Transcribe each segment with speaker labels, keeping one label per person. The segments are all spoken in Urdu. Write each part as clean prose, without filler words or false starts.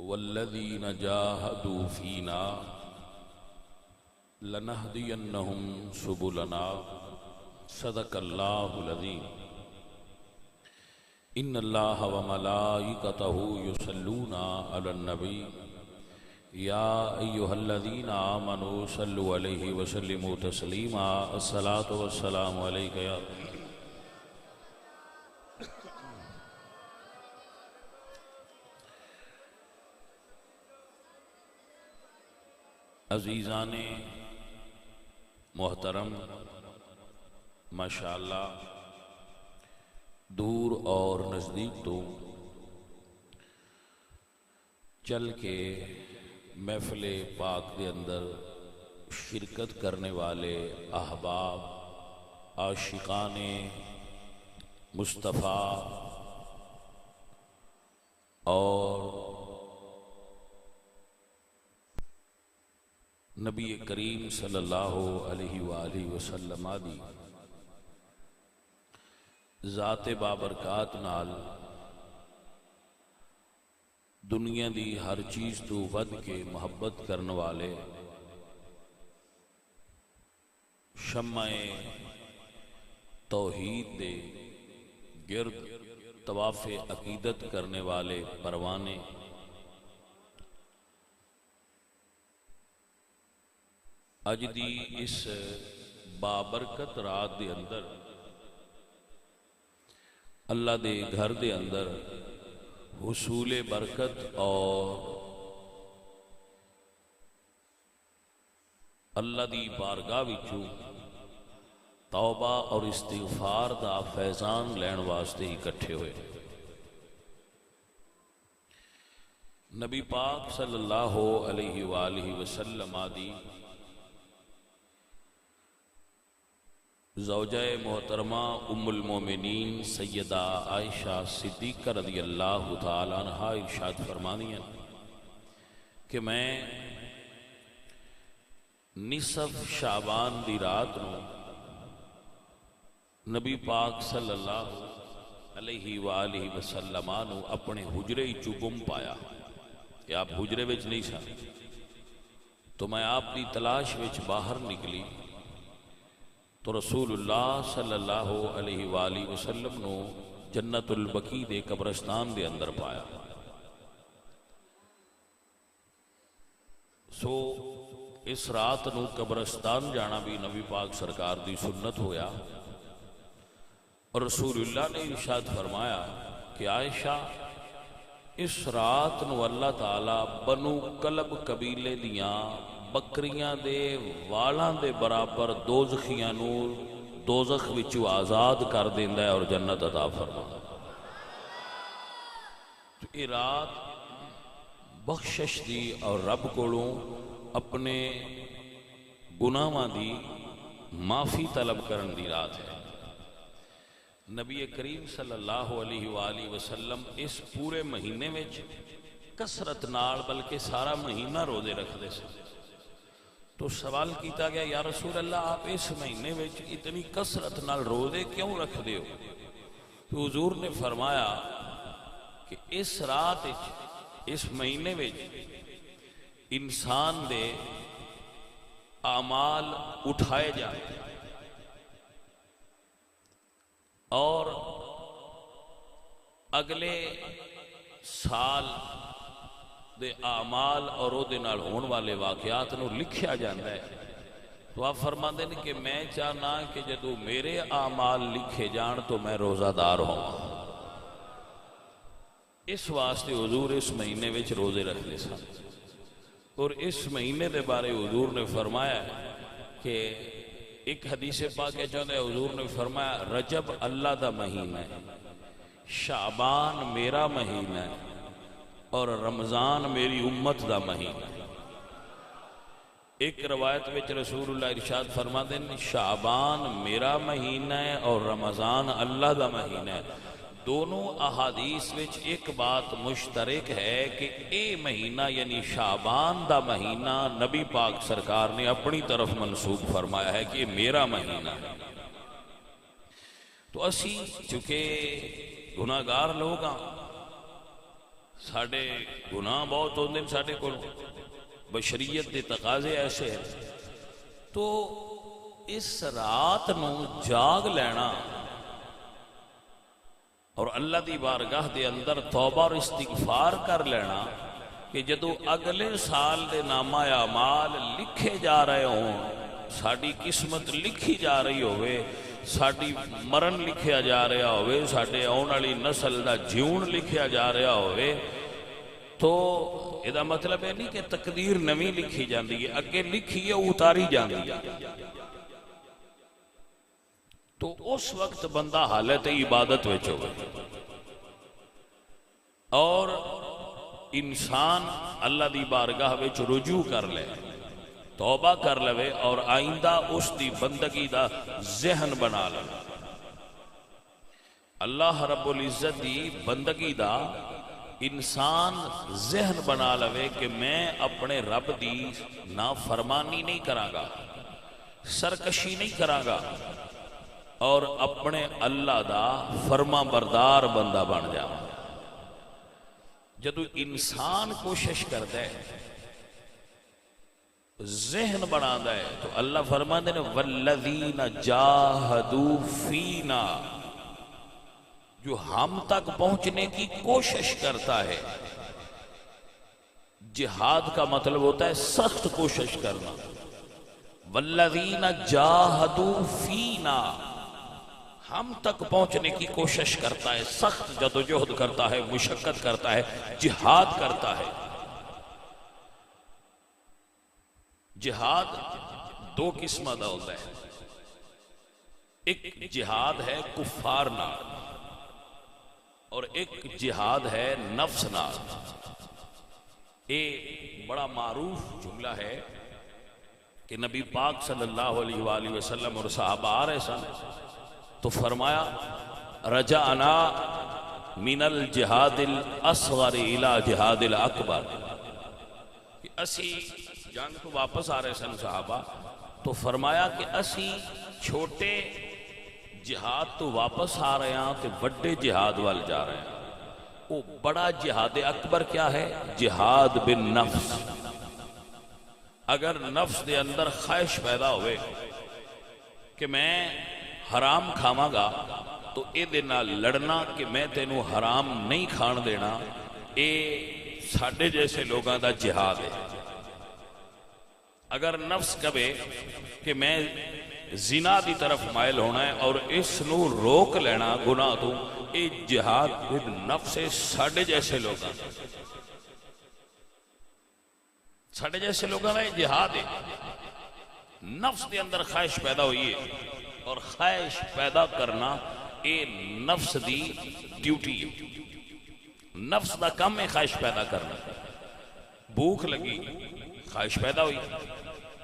Speaker 1: والذین جاہدوا فینا لنہدینہم سبلنا صدق اللہ العظیم۔ ان اللہ وملائکتہ یصلون علی النبی یا ایہا الذین آمنوا صلوا علیہ وسلموا تسلیما۔ الصلاۃ والسلام علیک یا عزیزان محترم، ماشاءاللہ دور اور نزدیک تو چل کے محفل پاک دے اندر شرکت کرنے والے احباب، عاشقان مصطفیٰ اور نبی کریم صلی اللہ علیہ وآلہ وسلم دی ذات بابرکات نال دنیا دی ہر چیز تو ود کے محبت کرنے والے شمع توحید دے گرد طواف عقیدت کرنے والے پروانے، اج دی اس بابرکت رات دے اندر اللہ دے گھر دے اندر حصول برکت اور اللہ دی بارگاہ وچوں توبہ اور استغفار دا فیضان لین واسطے اکٹھے ہوئے۔ نبی پاک صلی اللہ علیہ وآلہ وسلم دی زوجہ محترمہ ام المومنین سیدہ عائشہ صدیقہ رضی اللہ تعالیٰ عنہا ارشاد فرمانی ہیں کہ میں نصف شعبان دی رات نو نبی پاک صلی اللہ علیہ وآلہ وسلم نو اپنے حجرے چو گم پایا کہ آپ حجرے وچ نہیں سن، تو میں آپ دی تلاش وچ باہر نکلی تو رسول اللہ صلی اللہ علیہ وآلہ وسلم نو جنت البقیع دے قبرستان دے اندر پایا۔ سو اس رات نو قبرستان جانا بھی نبی پاک سرکار دی سنت ہویا، اور رسول اللہ نے ارشاد فرمایا کہ عائشہ اس رات نو اللہ تعالیٰ بنو کلب قبیلے دیاں بکریاں دے والاں دے برابر دوزخیاں نو دوزخ وچوں آزاد کر دیندا ہے اور جنت عطا فرماتا ہے۔ تو یہ رات بخشش دی اور رب کولوں اپنے گناہاں دی معافی طلب کرن دی رات ہے۔ نبی کریم صلی اللہ علیہ وآلہ وسلم اس پورے مہینے وچ کثرت نال بلکہ سارا مہینہ روزے رکھدے سے۔ تو سوال کیتا گیا یا رسول اللہ آپ اس مہینے وچ اتنی کثرت نال روزے کیوں رکھ دے ہو؟ تو حضور نے فرمایا کہ اس رات اس مہینے وچ انسان دے اعمال اٹھائے جاتے اور اگلے سال دے اعمال اور او دے نال ہون والے واقعات نو لکھیا جاندہ ہے۔ تو آپ فرماندے ہیں کہ میں چاہنا کہ جدو میرے اعمال لکھے جان تو میں روزہ دار ہوں۔ اس واسطے حضور اس مہینے وچ روزے رکھ لے سن، اور اس مہینے دے بارے حضور نے فرمایا کہ ایک حدیث پاک ہے چاہتا ہے، حضور نے فرمایا رجب اللہ دا مہینہ ہے، شعبان میرا مہینہ ہے، اور رمضان میری امت دا مہینہ ہے۔ ایک روایت وچ رسول اللہ ارشاد فرما دیں شعبان میرا مہینہ ہے اور رمضان اللہ دا مہینہ ہے۔ دونوں احادیث وچ ایک بات مشترک ہے کہ اے مہینہ یعنی شعبان دا مہینہ نبی پاک سرکار نے اپنی طرف منسوب فرمایا ہے کہ یہ میرا مہینہ ہے۔ تو اسی چونکہ گناہگار لوگ ہاں، ساڈے گناہ بہت ہوندے نے ساڈے کول، بشریت دے تقاضے ایسے ہیں، تو اس رات نو جاگ لینا اور اللہ دی بارگاہ دے اندر توبہ اور استغفار کر لینا کہ جدو اگلے سال دے نامہ اعمال لکھے جا رہے ہوں، ساڈی قسمت لکھی جا رہی ہوئے، ساڈی مرن لکھیا جا رہا ہوئے، ساڈے آن والی نسل دا جیون لکھیا جا رہا ہوئے، تو یہ مطلب ہے نہیں کہ تقدیر نویں لکھی جاندی ہے، اگے لکھی ہے اتاری جاندی ہے۔ تو اس وقت بندہ حالت عبادت وچ ہوئے اور انسان اللہ دی بارگاہ وچ رجوع کر لے، توبہ کر لے اور آئندہ اس دی بندگی دا ذہن بنا لے۔ اللہ رب العزت دی بندگی دا انسان ذہن بنا لے کہ میں اپنے رب دی نافرمانی نہیں کراں گا، سرکشی نہیں کراں گا اور اپنے اللہ دا فرما بردار بندہ بن جا۔ جدو انسان کوشش کرتا ہے، ذہن بنا ہے، تو اللہ فرماتے ہیں والذین جاہدوا فینا، جو ہم تک پہنچنے کی کوشش کرتا ہے۔ جہاد کا مطلب ہوتا ہے سخت کوشش کرنا۔ والذین جاہدوا فینا، ہم تک پہنچنے کی کوشش کرتا ہے، سخت جدوجہد کرتا ہے، مشقت کرتا ہے، جہاد کرتا ہے۔ جہاد دو قسم دا ہوتا ہے، ایک جہاد ہے کفار نال اور ایک جہاد ہے نفس نال۔ یہ بڑا معروف جملہ ہے کہ نبی پاک صلی اللہ علیہ وآلہ وسلم اور صحابہ آ رہے سن تو فرمایا رجعنا من الجہاد الاصغر الى جہاد الاکبر، کہ اسی جنگ کو واپس آ رہے سن صحابہ، تو فرمایا کہ اسی چھوٹے جہاد تو واپس آ رہے ہیں تو بڑے جہاد وال جا رہے ہیں۔ وہ بڑا جہاد اکبر کیا ہے؟ جہاد بالنفس۔ اگر نفس دے اندر خواہش پیدا ہوئے کہ میں حرام کھاواں گا تو اے دے نال لڑنا کہ میں تینوں حرام نہیں کھان دینا، اے ساڈے جیسے لوگاں دا جہاد ہے۔ اگر نفس کہے کہ میں زنا دی طرف مائل ہونا ہے اور اس نو روک لینا گناہ تو، اے جہاد بالنفس ساڈے جیسے لوگاں، ساڈے جیسے لوگاں دا جہاد ہے۔ نفس دے اندر خواہش پیدا ہوئی ہے اور خواہش پیدا کرنا اے نفس دی ڈیوٹی ہے، نفس دا کم ہے خواہش پیدا کرنا۔ بھوک لگی، خواہش پیدا ہوئی،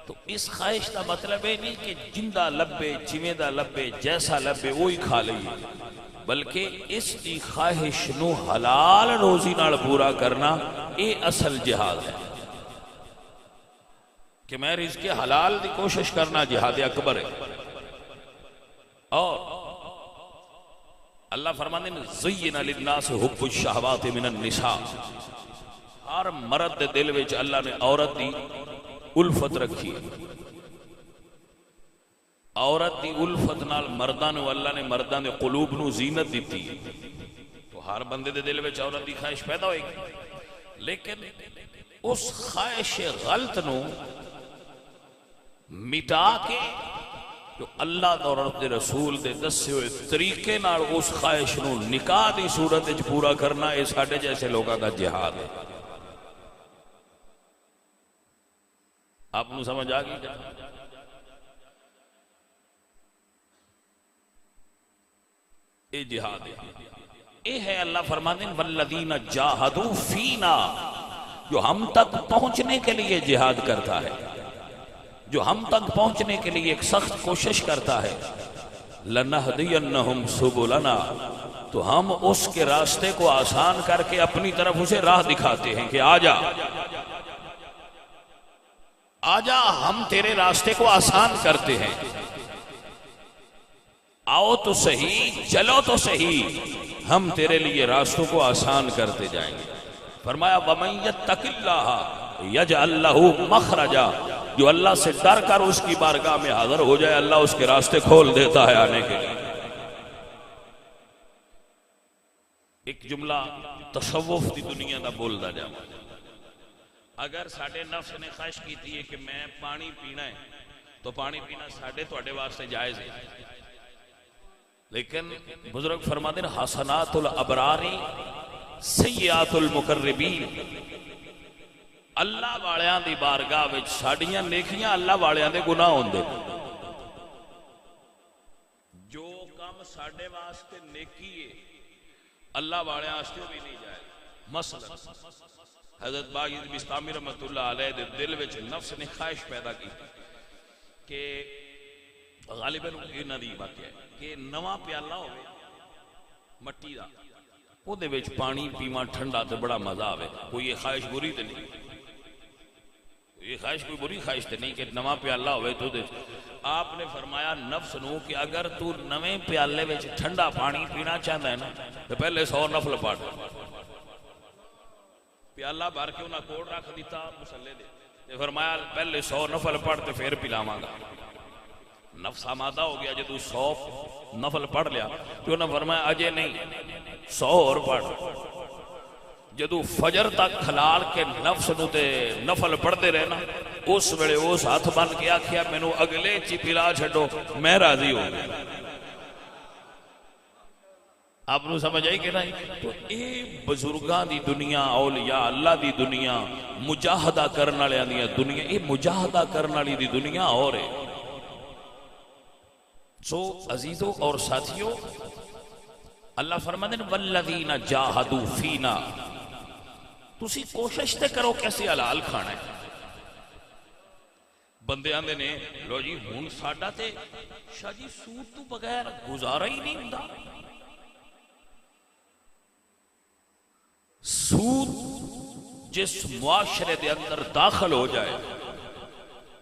Speaker 1: تو اس خواہش دا مطلب ہے نہیں کہ جندہ لبے جویں دا لبے جیسا لبے وہی کھا لئیے، بلکہ اس دی خواہش نو حلال روزی نال پورا کرنا، اے اصل جہاد ہے کہ میں رزق حلال دی کوشش کرنا، جہاد اکبر ہے۔ اور اللہ فرمانے میں زین للناس حب الشہوات من النساء، ہر مرد دے دل وچ اللہ نے عورت دی الفت رکھی ہے۔ عورت دی الفت نال مرداں نو اللہ نے مرداں دے قلوب نو زینت دیتی ہے، تو ہر بندے دے دل وچ عورت دی خواہش پیدا ہوئے گی، لیکن اس خواہش غلط نو مٹا کے جو اللہ اور رب رسول دے دسے ہوئے طریقے نال اس خواہش نو نکاح دی صورت وچ پورا کرنا، اے ساڈے جیسے لوگاں دا جہاد ہے۔ آپ نو سمجھ آ گئی؟ اے جہاد ہے، اے ہے اللہ فرماتے ہیں والذین جاہدوا فینا، جو ہم تک پہنچنے کے لیے جہاد کرتا ہے، جو ہم تک پہنچنے کے لیے ایک سخت کوشش کرتا ہے، لَنَهْدِيَنَّهُمْ سُبُلَنَا، تو ہم اس کے راستے کو آسان کر کے اپنی طرف اسے راہ دکھاتے ہیں کہ آجا آجا، ہم تیرے راستے کو آسان کرتے ہیں، آؤ تو صحیح، چلو تو صحیح، ہم تیرے لیے راستوں کو آسان کرتے جائیں گے۔ فرمایا وَمَن يَتَّقِ اللَّهَ يَجْعَل لَّهُ مَخْرَجًا، جو اللہ سے ڈر کر اس کی بارگاہ میں حاضر ہو جائے اللہ اس کے راستے کھول دیتا ہے آنے کے لیے۔ ایک جملہ تصوف دی دنیا دا بولدا جا، اگر ساڈے نفس نے خواہش کیتی ہے کہ میں پانی پینا ہے تو پانی پینا ساڈے تواڈے واسطے جائز ہے، لیکن بزرگ فرماتے ہیں حسنات الابرار سیئات المقربین، اللہ والیاں دی بارگاہ وچ ساڈیاں نیکیاں اللہ والیاں دے گناہ ہوندے، جو کام ساڈے واسطے نیکی ہے اللہ والیاں واسطے بھی نہیں جائے۔ مثلا حضرت باقر بستامی رحمۃ اللہ علیہ دے دل وچ نفس نے خواہش پیدا کی کہ غالباً انہاں دی بات ہے کہ نواں پیالہ ہوئے مٹی دا، او دے وچ پانی پیواں ٹھنڈا تے بڑا مزہ آوے، کوئی یہ خواہش بری تے نہیں، یہ خواہش کوئی بری خواہش تے نہیں کہ نواں پیالہ ہوئے تو دے۔ آپ نے فرمایا نفس نو کہ اگر تو نویں پیالے وچ ٹھنڈا پانی پینا چاہتا ہے نا تو پہلے 100 نفل پڑھ، پیالہ بھر کے انہاں کوڑ رکھ دیتا مصلے دے تے فرمایا پہلے 100 نفل پڑھ تے پھر پلاواں گا۔ نفس آمادہ ہو گیا، جدو 100 نفل پڑھ لیا تو انہوں نے فرمایا اجے نہیں 100 اور پڑھ۔ جدو فجر تک کھلال کے نفس نو تے نفل پڑھتے رہنا، اس ویلے اس ہاتھ بن کے آکھیا مینوں اگلے چی پلا چھڈو میں راضی ہو گیا۔ آپ نے سمجھ آئی کہ نہیں؟ تو اے بزرگاں دی دنیا، اولیاء اللہ دی دنیا، مجاہدہ کرن والے دی دنیا، اے مجاہدہ کرن والی دی دنیا اور ہے۔ سو عزیزوں اور ساتھیوں، اللہ فرماتے ہیں والذین جاہدوا فینا، تسی کوشش تے کرو کیسے حلال کھانا ہے۔ بندے آندے نے لو جی ہن ساڈا تے شاہ جی سود تو بغیر گزارا ہی نہیں ہوندا، سود جس معاشرے دے اندر داخل ہو جائے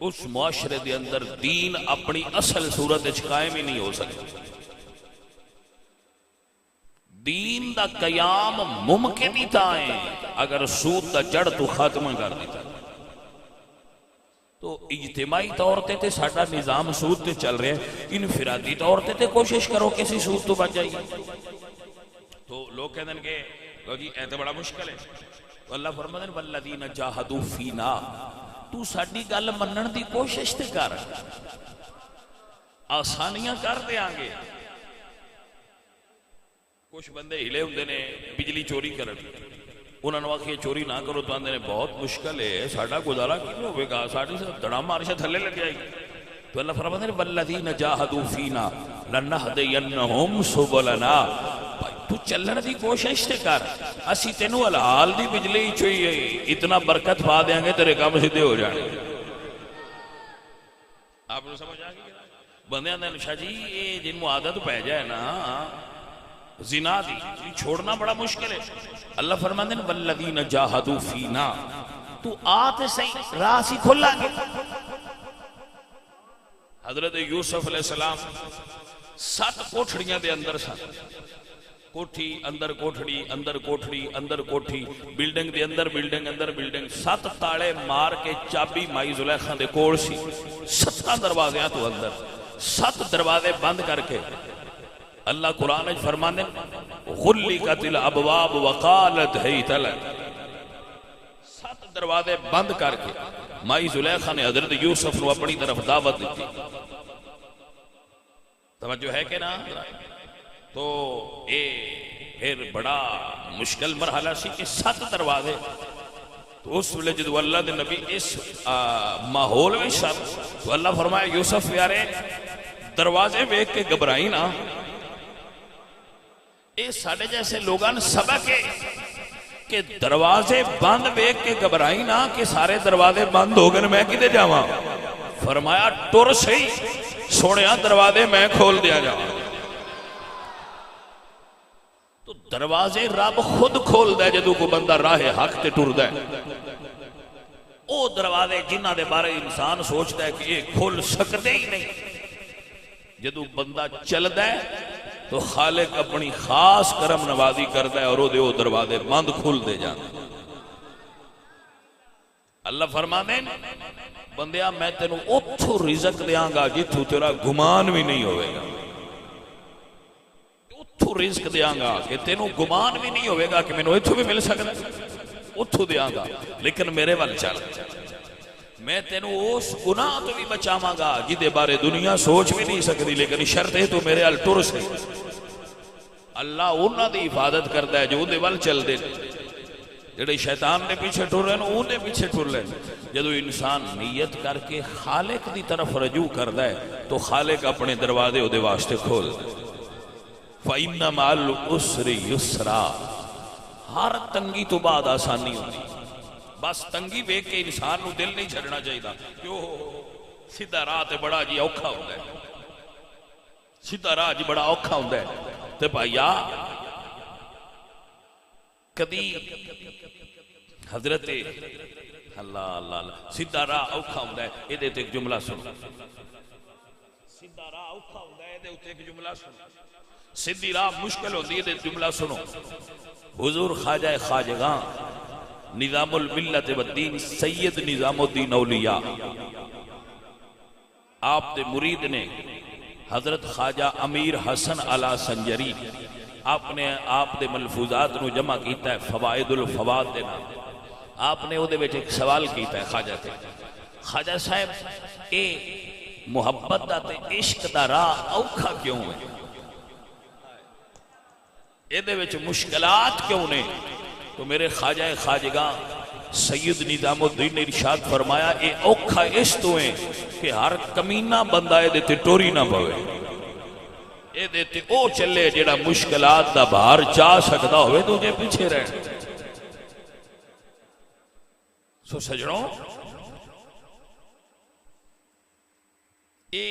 Speaker 1: اس معاشرے دے اندر دین اپنی اصل صورت قائم ہی نہیں ہو سکتا، دین دا قیام ممکن ہی تھا اگر سود دا جڑ تو ختم کر دیتا۔ تو اجتماعی طور تے ساڈا نظام سود تے چل رہے ہیں، انفرادی طور تے کوشش کرو کسی سود تو بچ جائیے۔ تو لوگ کہتے ہیں کہ لو جی اے تو بڑا مشکل ہے، تو اللہ فرماتے ہیں والذین جاہدوا فینا، تو ساڈی گل منن دی کوشش تے کر، آسانیاں کر دیاں گے۔ کچھ بندے ہلے ہوندے نے بجلی چوری کرن، انہوں نے آخیا چوری نہ کرو تو آندے نے بہت مشکل ہے، ساڈا گزارا کیوں ہوئے گا، ساڈی دڑا مارشا تھلے لگ جائے گی۔ تو اللہ فرماتے ہیں والذین جاہدوا فینا لنہدینہم سبلنا، تو چلن دی کوشش تے کر، اسی تینوں حلال دی بجلی چوئی اتنا برکت پا دیاں گے تیرے کام سیدھے ہو جانے۔ آپ نے سمجھ آ گئی؟ بندے آندے شاہ جی یہ جن کو عادت پہ جائے نا زنا دی چھوڑنا بڑا مشکل ہے۔ اللہ فرماتے ہیں والذین جاہدوا فینا، تو آتے صحیح راہ سی کھلا گے۔ حضرت یوسف علیہ السلام 7 کوٹھڑیاں دے اندر سن، کوٹھی اندر کوٹھڑی اندر کوٹھڑی اندر کوٹھی، بلڈنگ دے اندر بلڈنگ اندر بلڈنگ، 7 تاڑے مار کے چابی مائی زلیخا دے کول سی، 7 دروازیاں تو اندر، 7 دروازے بند کر کے اللہ قرآن فرمانے غلقت الابواب وقالت ہیت لک، 7 دروازے بند کر کے مائی زلیخا نے حضرت یوسف نو اپنی طرف دعوت دیتی۔ توجہ ہے کہ نا؟ تو اے پھر بڑا مشکل مرحلہ سی کہ 7 دروازے، تو اس ویلے جدو اللہ دے نبی اس ماحول میں سن تو اللہ فرمایا یوسف پیارے دروازے ویکھ کے گھبرائی نا، اے ساڑھے جیسے لوگان سبق ہے کہ دروازے بند ویکھ کے گھبرائی نا کہ سارے دروازے بند ہو گئے میں کدے جاواں، فرمایا ٹر سہی سونیا دروازے میں کھول دیا جاواں۔ تو دروازے رب خود کھول دے جدو کو بندہ راہ حق تے ٹر دے، او دروازے جنہ دے بارے انسان سوچتا ہے کہ یہ کھل سکتے ہی نہیں، جدو بندہ چل دے تو خالق اپنی خاص کرم نوازی کر دے اور او دے او دروازے بند کھل دے جانے۔ اللہ فرما دیں بندیا میں تینوں اتھو رزق دیاں گا جتھو تیرا گمان بھی نہیں ہوئے گا، اتھو رزق دیاں گا کہ تینوں گمان بھی نہیں ہوئے گا کہ میں نے اتھو بھی مل سکتا، اتھو دیاں گا، لیکن میرے وال چل میں تینوں اس گناہ تو بھی بچاواں گا جدے بارے دنیا سوچ بھی نہیں سکتی، لیکن شرط ہے تو میرے ال ٹر سے اللہ انہاں دی حفاظت کرتا ہے جو دے وال چل دے، جڑے شیطان نے پیچھے ٹر رہے ہیں انہیں پیچھے ٹر لیں۔ جدو انسان نیت کر کے خالق دی طرف رجوع کردا ہے تو خالق اپنے دروازے او دے واسطے کھول دے۔ فَإِنَّ مَعَ الْعُسْرِ يُسْرًا، ہر تنگی تو بعد آسانی ہوتی، بس تنگی ویکھ کے انسان نو دل نہیں چھڑنا چاہیے کیوں سیدھا راہ تے بڑا جی اوکھا ہوندا ہے، سیدھا راہ جی بڑا اوکھا ہوندا ہے تے بھائیا کدی حضرت اللہ اللہ اللہ سیدھا راہ اوکھا ہوندا ہے، اے دے تے ایک جملہ سنو، سیدھا راہ اوکھا ہوندا ہے، اے دے تے ایک جملہ سنو، سیدھی راہ مشکل ہوندی ہے، دے جملہ سنو۔ حضور خواجہ خواجگاں نظام الملت والدین سید نظام الدین اولیاء آپ دے مرید نے حضرت خواجہ امیر حسن علا سنجری آپ نے آپ دے ملفوظات نو جمع کیتا ہے فوائد الفواد دے نام، آپ نے او دے وچ ایک سوال کیتا ہے خواجہ تے، خواجہ صاحب اے محبت دا تے عشق دا راہ اوکھا کیوں ہے، اے دے وچ مشکلات کیوں نے؟ تو میرے خواجہ خواجگاں سید نظام الدین نے ارشاد فرمایا اے اوکھا اس تو ہیں کہ ہر کمینہ بندہ اے دیتے ٹوری نہ پوے، اے دیتے او چلے جڑا مشکلات دا بھار چاہ سکتا ہوئے تو جے پیچھے رہے۔ سو سجنوں اے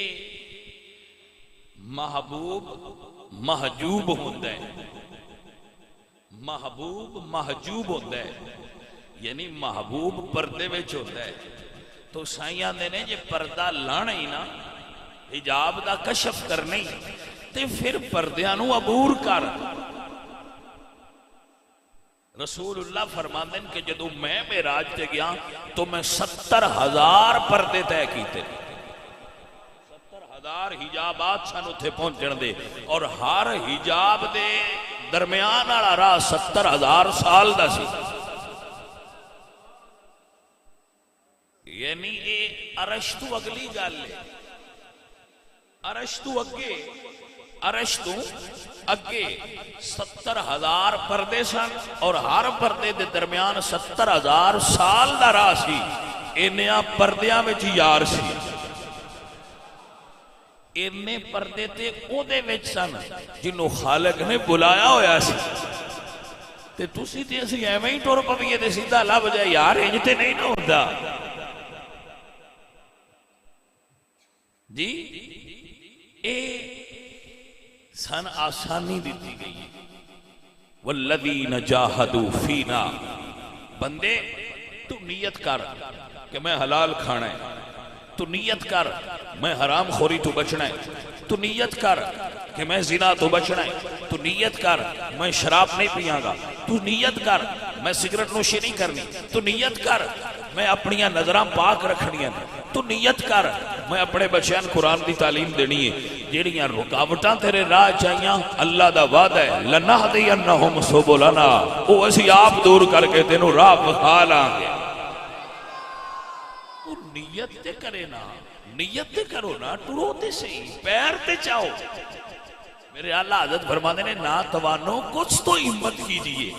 Speaker 1: محبوب محجوب ہوندہ ہے، محبوب محجوب ہوتا ہے، یعنی محبوب پردے وچ ہوتا ہے، تو سائیاں دے نے جے پردہ لانا ہی نا حجاب دا کشف کرنے تے پھر پردیاں نو عبور کر۔ رسول اللہ فرماندے کہ جدو میں معراج تے گیا تو میں 70,000 پردے طے کیتے، 70,000 حجابات سن اتھے پہنچن دے، اور ہر حجاب دے درمیان والا راہ 70,000 سال دا سی، یعنی اے عرش تو اگلی گل ہے، عرش تو اگے، عرش تو اگے 70,000 پردے سن اور ہر پردے دے درمیان 70,000 سال دا راہ سی، انہاں پردیاں وچ یار سی، انہیں پردے تے او دے وچ سن جنہوں خالق نے بلایا ہویا سی، تے تُسی تے اسی ایویں ہی ٹور پویے تے سیدھا لب جائے یار انجتے نہیں نہ ہوندا جی، اے سن آسانی دیتی گئی ہے۔ والذین جاہدوا فینا، بندے تو نیت کر کہ میں حلال کھانا ہے، تو نیت کر میں حرام خوری تو بچنا ہے، تو نیت کر کہ میں زنا تو بچنا ہے، تو نیت کر میں شراب نہیں پیاں گا، تو نیت کر میں سگریٹ نوشی نہیں کرنی، تو نیت کر میں اپنیاں نظراں پاک رکھنی ہیں، تو نیت کر میں اپنے بچیاں قرآن دی تعلیم دینی ہے، جیڑیاں رکاوٹاں تیرے راہ چاہیاں اللہ دا وعدہ ہے لَنَهْدِيَنَّهُمْ سُبُلَنَا، او اسی آپ دور کر کے تینوں راہ بخا لیں گے۔ نیت تے کرے نا، نیت تے کرو نا، ٹرو تے صحیح، پیر تے چاہو۔ میرے اللہ حضرت فرمانے نے نا توانو کچھ تو ہمت کیجئے،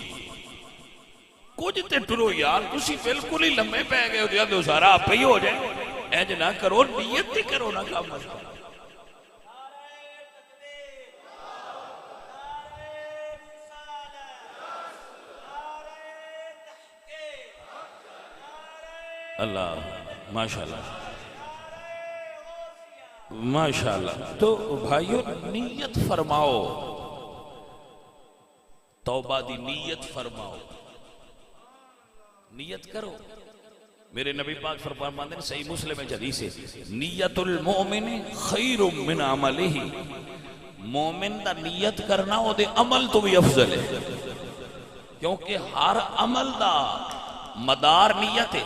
Speaker 1: کچھ تے ٹرو یار، تسی بالکل ہی لمحے پہ گئے ہو دیا دو سارا آپ ہی ہو جائے، اینج نہ کرو، نیت تے کرو نا کام۔ اللہ ماشاءاللہ ماشاءاللہ۔ تو بھائیو نیت فرماؤ، توبہ دی نیت فرماؤ، نیت کرو۔ میرے نبی پاک فرماتے ہیں صحیح مسلم حدیث ہے، نیت المؤمن خیر من عملہ، مومن دا نیت کرنا وہ دے عمل تو بھی افضل ہے، کیونکہ ہر عمل دا مدار نیت ہے،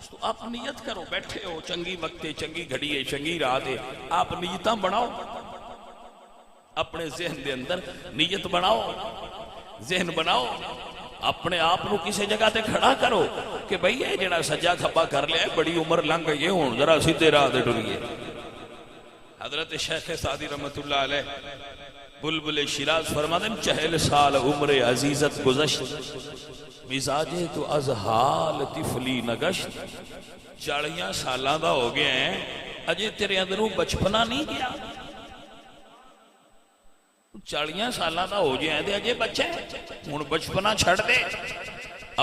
Speaker 1: تو آپ نیت کرو، بیٹھے ہو چنگی وقتے، چنگی گھڑی ہے، چنگی رات ہے، آپ نیتاں بناؤ، اپنے ذہن دے اندر نیت بناؤ، ذہن بناؤ، اپنے آپ کو کسی جگہ تے کھڑا کرو کہ بھئی یہ جڑا سجا کھبا کر لیا ہے، بڑی عمر لنگ گئی ہے، ہن ذرا سیدھے راہ تے ٹریے۔ حضرت شیخ سعدی رحمت اللہ علیہ بلبل شیراز فرماتے ہیں 40 سال عمر عزیزت گزشت، مزاجے تو از حال طفلی نگشت۔ 40 سالاں دا ہو گیا ہیں، اجے تیرے اندروں بچپنا نہیں گیا۔ 40 سالاں دا ہو گیا ہے اجے بچہ ہے، ہن بچپنا چھڑ دے،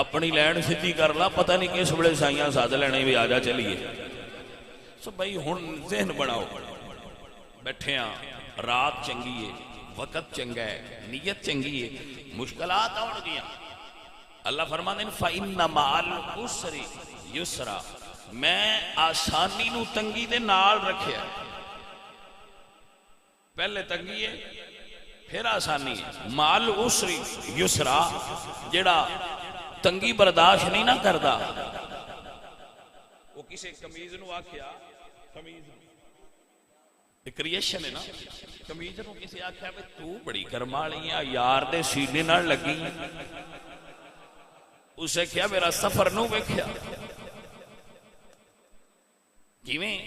Speaker 1: اپنی لین سدھی کر لا، پتہ نہیں کس بڑے سائیاں ساتھ لینے بھی آجا چلیے۔ سو بھائی ہن ذہن بناؤ، بیٹھے ہاں، رات چنگی ہے، وقت چنگا ہے، نیت چنگی ہے، مشکلات آن گیا۔ اللہ فرماتے ہیں فَإِنَّ مَعَ الْعُسْرِ يُسْرًا، میں آسانی نو تنگی دے نال رکھیا، پہلے تنگی ہے پھر آسانی ہے۔ مَعَ الْعُسْرِ يُسْرًا، جڑا تنگی برداشت نہیں نہ کردا، وہ کسی کمیز نو آکھیا، کمیز کریشن ہے نا، کمیز نو کسی آکھیا بے تو بڑی کرمالی ہے، یار دے سینے نہ لگی، اسے کیا میرا سفر نو ویکھیا، کیویں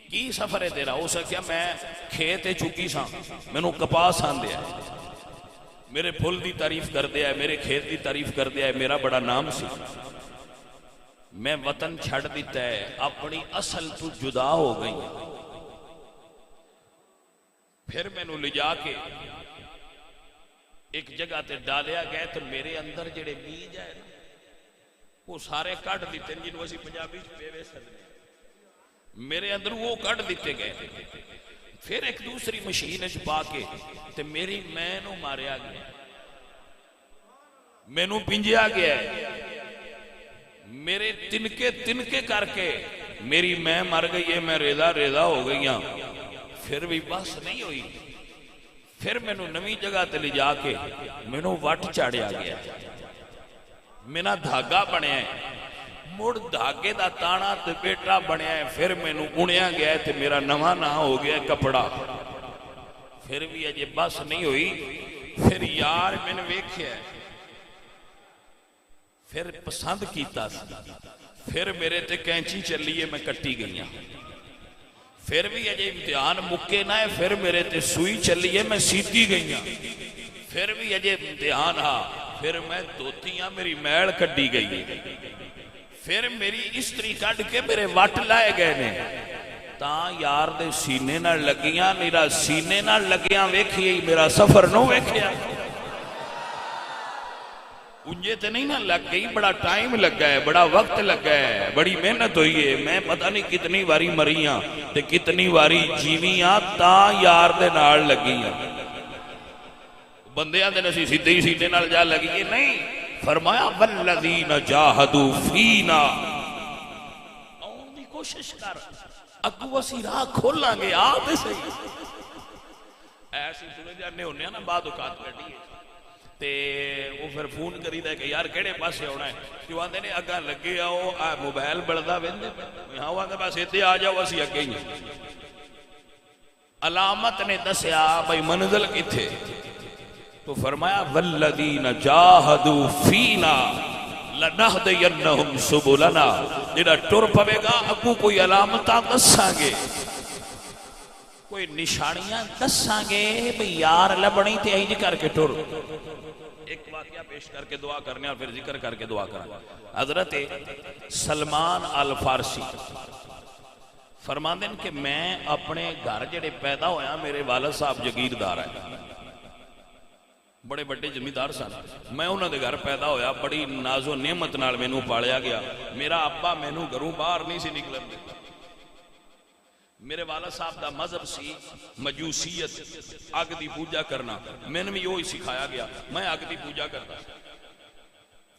Speaker 1: کی سفر ہے تیرا؟ اسے کیا میں کھیت چکی ساں، میں نو کپاس آن دیا ہے، میرے پھل دی تعریف کر دیا ہے، میرے کھیت دی تعریف کر دیا ہے، میرا بڑا نام سی، میں وطن چھڑ دیتا ہے، اپنی اصل تو جدا ہو گئی، پھر میں نو لے جا کے ایک جگہ تے ڈالیا گئے تو میرے اندر جڑے بیج ہے وہ سارے کٹ دیتے ہیں، جنہوں اسی پنجابی پیوے سدنے، میرے اندر وہ کٹ دیتے گئے، پھر ایک دوسری مشین پا کے تے میری میں نو ماریا گیا، میں نو پنجیا گیا، میرے تنکے کر کے میری میں مر گئی ہے، میں ریزہ ریزہ ہو گئی ہاں، پھر بھی بس نہیں ہوئی، پھر میں نو نوی جگہ تے لے جا کے میں نو وٹ چاڑیا گیا، مینا دھاگا بنیا ہے، مڑ دھاگے دا تانا تے بیٹا بنیا ہے، پھر میں نو انیا گیا ہے تے میرا نواں نہ ہو گیا کپڑا، پھر بھی اجے بس نہیں ہوئی، پھر یار میں نے ویکھیا ہے، پھر پسند کیتا سی، پھر میرے تے کینچی چلیے میں کٹی گئیاں، پھر بھی اجے امتحان مکے نہ ہے، پھر میرے تے سوئی چلیے میں سیدھی گئیاں، پھر بھی اجے امتحان ہاں، پھر میں دوتیاں میری میل کٹی گئی، پھر میری استری کٹ کے میرے وٹ لائے گئے نے، تاں یار دے سینے نہ لگیاں، میرا سینے نہ لگیاں ویکھیے میرا سفر نو ویکھیا، انجے تے نہیں نہ لگ گئی، بڑا ٹائم لگا ہے، بڑا وقت لگا ہے، بڑی محنت ہوئی ہے، میں پتہ نہیں کتنی واری مریاں تے کتنی واری جیویاں تاں یار دے نال لگیاں، بندیاں دے نسی سیدھے ہی سینے نال جا لگیے نہیں، فرمایا والذین جاہدوا فینا، آن دی کوشش کر، اگو اسی راہ کھولاں گے، آتے صحیح، ایسی سنے جانے ہونے ہیں نا بعد اوقات بیٹھی ہے، تے وہ پھر فون کری دا کہ یار کیڑے پاسے ہونا ہے، کہ وہاں دینے اگاں لگے آؤ، موبائل بڑھدا ویندے، یہاں وہاں دے پاس ایتے آ جاؤ اسی اگے ہی، علامت نے دسیا بھئی منزل کی تھے، تو فرمایا والذین جاہدوا فینا لنہدینہم سبلنا، جڑا ٹر پوے گا اگو کوئی علامتاں دساں گے، کوئی نشانیاں دساں گے، بھئی یار لبنی تے ایج کر کے ٹر۔ ایک واقعہ پیش کر کے دعا کرنے اور پھر ذکر کر کے دعا کرنے، حضرت سلمان الفارسی فرماندے ہیں کہ میں اپنے گھر جڑے پیدا ہویا، میرے والد صاحب جگیردار ہے، بڑے بڑے زمیندار سن، میں انہوں دے گھر پیدا ہویا، بڑی ناز و نعمت نال مینوں پالیا گیا، میرا ابا مینوں گھروں باہر نہیں سی نکلن دیتا، میرے والد صاحب دا مذہب سی مجوسیت، اگ دی پوجا کرنا، میں نے بھی یہی سکھایا گیا، میں اگ دی پوجا کرتا،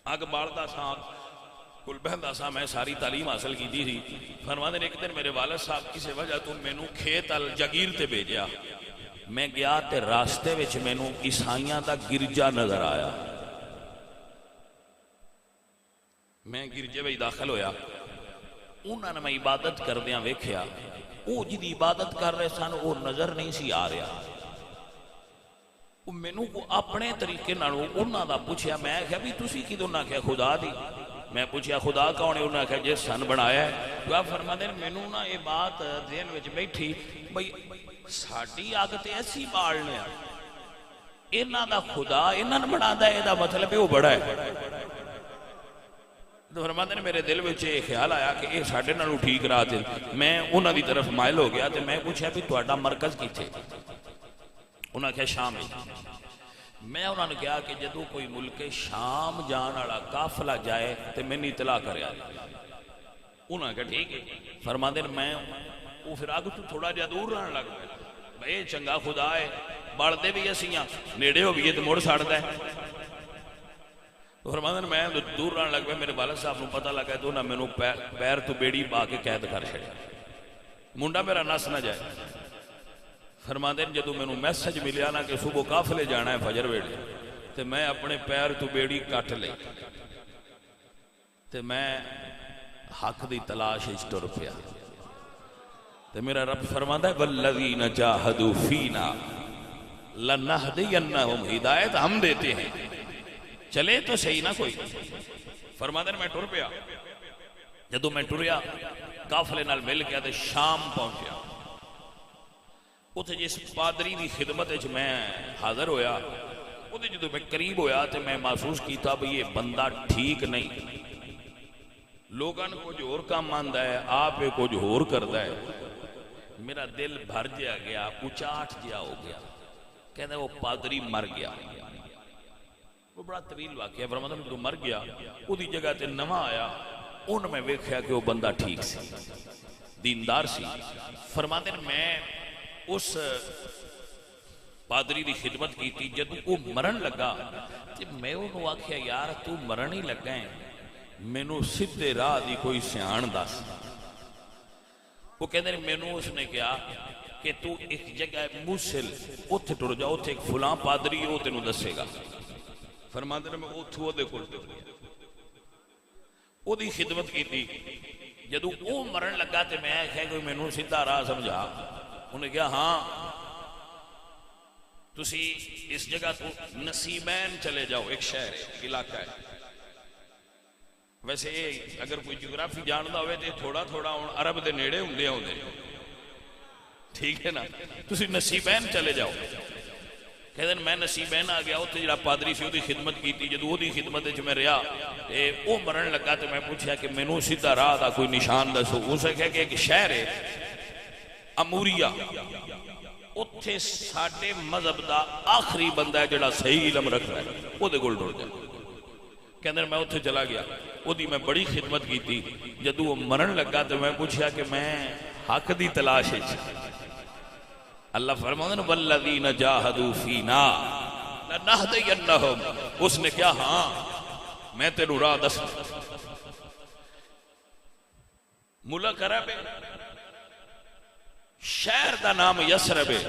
Speaker 1: اگ بالدا سا، کل بہندا سا، میں ساری تعلیم حاصل کی تھی، فرماندے نے ایک دن میرے والد صاحب کسی وجہ تو مینوں کھیت الجگیر تے بھیجیا، میں گیا تے راستے وچ مینوں عیسائیاں دا گرجا نظر آیا، میں گرجے وچ داخل ہویا، انہوں نے میں عبادت کردیاں ویکھیا وہ جدی عبادت کر رہے سن وہ نظر نہیں سی آ رہا مینوں کو اپنے طریقے نالوں انہاں دا پوچھیا میں کہا بھی تسی کدوں نہ کہا خدا دی میں پوچھیا خدا کون ہے انہوں نے کہا جس سن بنایا ہے تو آپ فرما دیں مینوں نہ یہ بات ذہن وچ بیٹھی بھئی ساڈی اگ تے ایسی بالنے انہاں دا خدا انہاں نے بنادا ہے دا مطلب ہے وہ بڑا ہے تو فرماتے ہیں میرے دل میں یہ خیال آیا کہ یہ ساڑھے نالوں ٹھیک رہا تھے میں انہوں دی طرف مائل ہو گیا تو میں پوچھا بھی تہاڈا مرکز کی تھے انہوں نے کہا شام ہے میں انہوں نے کہا کہ جدو کوئی ملک شام جان والا قافلہ جائے تو میں نے اطلاع کریا انہوں نے کہا ٹھیک ہے فرماتے ہیں میں وہ پھر آگے تو تھوڑا جا دور رہنے لگ گیا بھئی چنگا خدا ہے بڑھتے بھی اسیاں نیڑے ہو بھی تو مڑ ساڑتا ہے تو فرماتے ہیں میں دور رہنے لگ پیا میرے والد صاحب کو پتہ لگا تو انہوں نے میں پیر تو بیڑی پا کے قید کر چھڑیا منڈا میرا نس نہ جائے فرماتے ہیں جدو میں میسج ملیا نا کہ صبح قافلے جانا ہے فجر ویلے تو میں اپنے پیر تو بیڑی کٹ لئی تو میں حق دی تلاش وچ ٹر پیا تو میرا رب فرماتا ہے والذین جاہدوا فینا لنہدینہم ہدایت ہم دیتے ہیں چلے تو صحیح نہ کوئی فرماتے ہیں میں ٹر پیا جدو میں ٹریا قافلے نال مل گیا تو شام پہنچیا اتنے جس پادری دی خدمت میں حاضر ہویا اتنے جدو میں قریب ہویا تو میں محسوس کیتا بھی یہ بندہ ٹھیک نہیں لوگاں کچھ اور کام آندا ہے آپ کچھ اور کردا ہے میرا دل بھر جیا گیا اچاٹ جیا ہو گیا کہتا ہے وہ پادری مر گیا وہ بڑا طویل واقعہ فرماتا ہے تو مر گیا وہ دی جگہ تے نواں آیا ان میں ویکھیا کہ وہ بندہ ٹھیک سی دیندار سی فرماتے ہیں میں اس پادری دی خدمت کی تھی جب وہ مرن لگا کہ میں انہوں آکھیا یار تو مرن ہی لگا ہے مینوں سدھے راہ دی کوئی سیان دس وہ کہتے ہیں مینوں اس نے کہا کہ تو ایک جگہ موسل اتھے ٹر جاؤ اتھے ایک فلاں پادری وہ تینوں دسے گا فرماتے ہیں میں اتھو دے کھول دے وہ دی خدمت کی تھی جدو وہ مرن لگا تے میں کہا کوئی مینوں سیدھا راہ سمجھا انہیں کہا ہاں تسی اس جگہ تو نصیبین چلے جاؤ ایک شہر ہے ایک علاقہ ہے ویسے اگر کوئی جغرافی جانتا ہوئے تو تھوڑا تھوڑا عرب دے نیڑے ہوندے ہوندے ٹھیک ہے نا تسی نصیبین چلے جاؤ کہتے ہیں میں نصیبین آ گیا اتنے جڑا پادری سی دی خدمت کی تھی جدو دی خدمت میں رہا وہ مرن لگا تو میں پوچھا کہ مینوں سیدھا راہ دا کوئی نشان دسو اسے کہا کہ ایک شہر ہے اموریا اتھے ساڑھے مذہب دا آخری بندہ ہے جڑا صحیح علم رکھ رہا ہے وہ دے گل ڈور جائے کہتے ہیں میں اتھے چلا گیا وہ دی میں بڑی خدمت کی تھی جدو وہ مرن لگا تو میں پوچھا کہ میں حق دی تلاش ہے اللہ فرماتے ہیں والذین جاہدوا فینا لنہدینہم اس نے کیا ہاں میں تینوں راہ دس ملک عرب ہے شہر دا نام یسرب ہے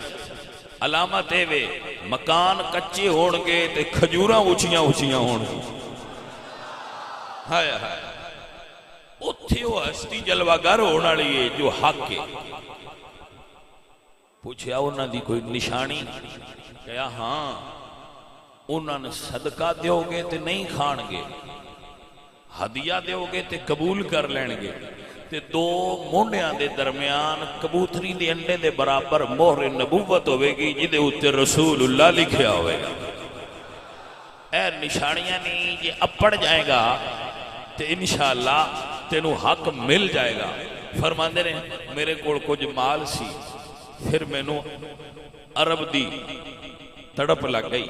Speaker 1: علامت ہے مکان کچے ہون گے تے کھجوراں اونچیاں اونچیاں ہون گے ہائے ہائے اتھے وہ ہستی جلوگر ہونا لیے جو حق ہے پوچھیا انہاں دی کوئی نشانی کہا ہاں انہاں نے صدقہ دیو گے تے نہیں کھان گے ہدیہ دیو گے تے قبول کر لین گے تے دو مونڈیاں دے درمیان کبوتری دے انڈے دے برابر مہر نبوت ہوئے گی جدے اتے رسول اللہ لکھیا ہوئے گا اے نشانیاں نہیں یہ اپڑ جائے گا تے انشاءاللہ تینوں حق مل جائے گا فرماندے نے میرے کوڑ کچھ مال سی پھر میں نو عرب دی تڑپ لگ گئی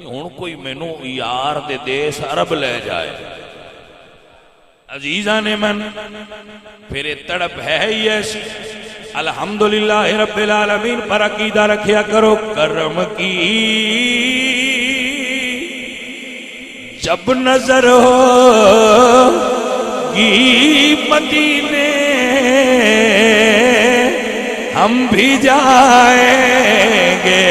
Speaker 1: ہون کوئی میں نو یار دے دیس عرب لے جائے عزیزان من پھر تڑپ ہے ہی ایسی الحمدللہ رب العالمین پر عقیدہ رکھیا کرو کرم کی جب نظر ہوگی مدینے ہم بھی جائیں گے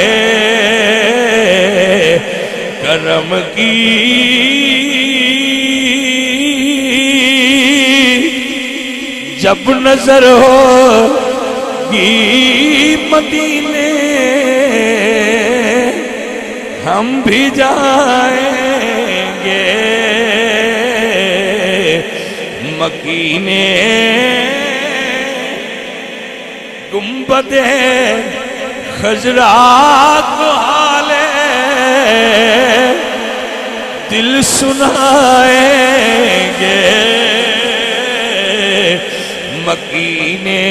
Speaker 1: کرم کی جب نظر ہوگی مدینے ہم بھی جائیں گے مکینے گنبد خضرا کو حالے دل سنائیں گے مکینے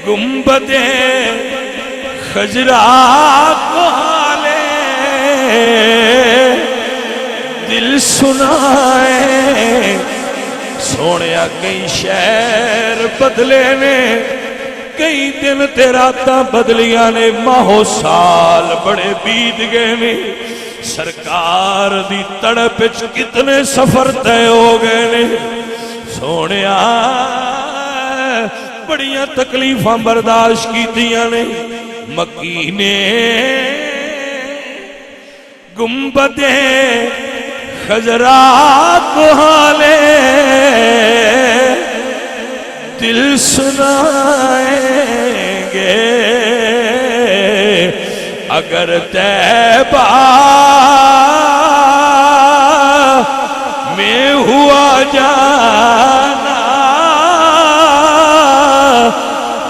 Speaker 1: گنبد خضرا کو حالے دل سنائیں سونیا کئی شہر بدلے نے کئی دن تے راتاں بدلیاں نے ماہو سال بڑے بیت گئے نے سرکار دی تڑپ وچ کتنے سفر طے ہو گئے نے سونیا بڑیاں تکلیفاں برداشت کیتیاں نے مکینے گنبد خضرا کو حالے دل سنائیں گے اگر طیبہ میں ہوا جانا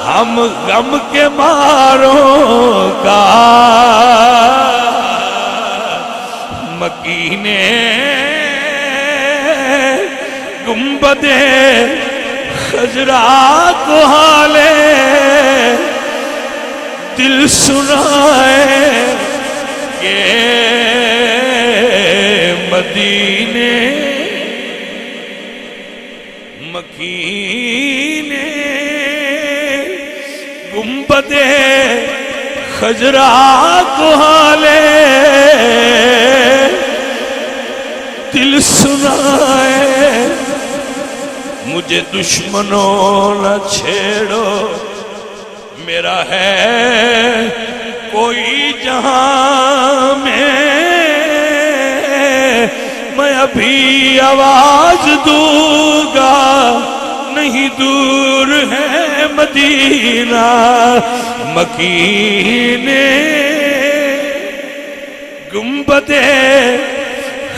Speaker 1: ہم غم کے ماروں کا مکینے گنبد خضرا کو حالے دل سنائیں گے مدینے مکینے گنبد خضرا کو حالے دل سنائیں مجھے دشمنوں نہ چھیڑو میرا ہے کوئی جہاں میں ابھی آواز دوں گا نہیں دور ہے مدینہ مکینے گنبد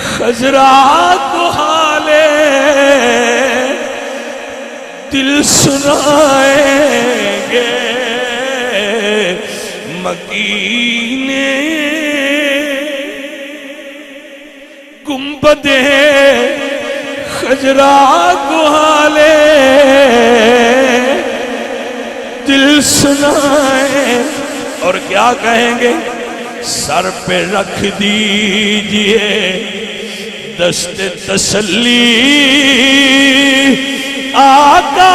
Speaker 1: خضرا کو حالے دل سنائیں گے مکینے گنبد خضرا کو حالے دل سنائیں اور کیا کہیں گے سر پہ رکھ دیجئے دست تسلی آقا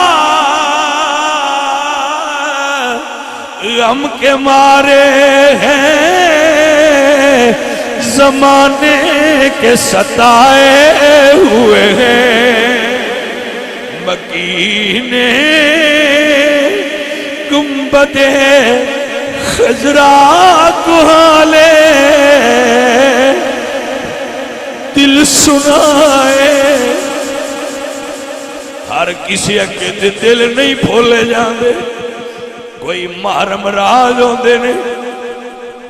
Speaker 1: غم کے مارے ہیں زمانے کے ستائے ہوئے ہیں مکینے گنبد خضرا کو حالے دل سنائے ہر کسی کے دل نہیں پھولے جاندے کوئی محرم راز ہوندے نے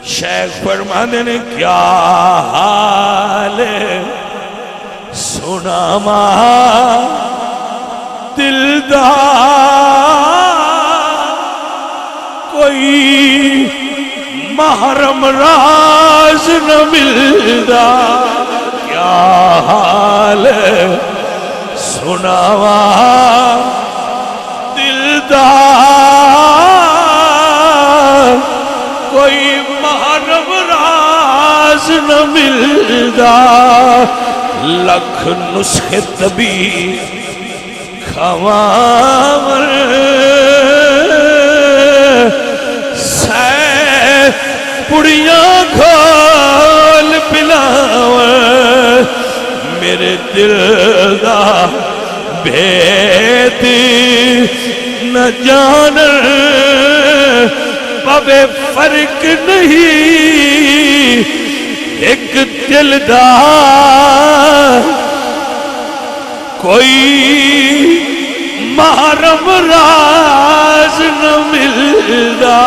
Speaker 1: شیخ فرماندے نے کیا حال سناما دلدار کوئی محرم راز نہ ملدا کیا حال سناوا دلدار کوئی محرم راز نہ ملدا لکھ نسخے طبیب کھوامر سہ پڑیاں کھول پلاور میرے دل دا بھید نہ جانر پاوے فرق نہیں ایک دل دا کوئی محرم راز نہ ملدا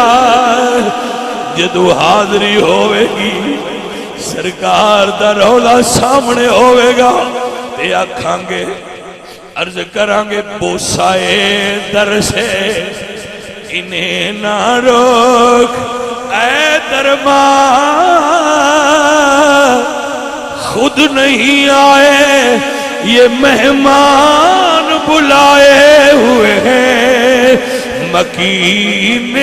Speaker 1: جدو حاضری ہوئے گی سرکار دا رولا سامنے ہوئے گا تے آکھاں گے عرض کریں گے بوسائے در سے انہیں نہ روک اے دربار خود نہیں آئے یہ مہمان بلائے ہوئے ہیں مکین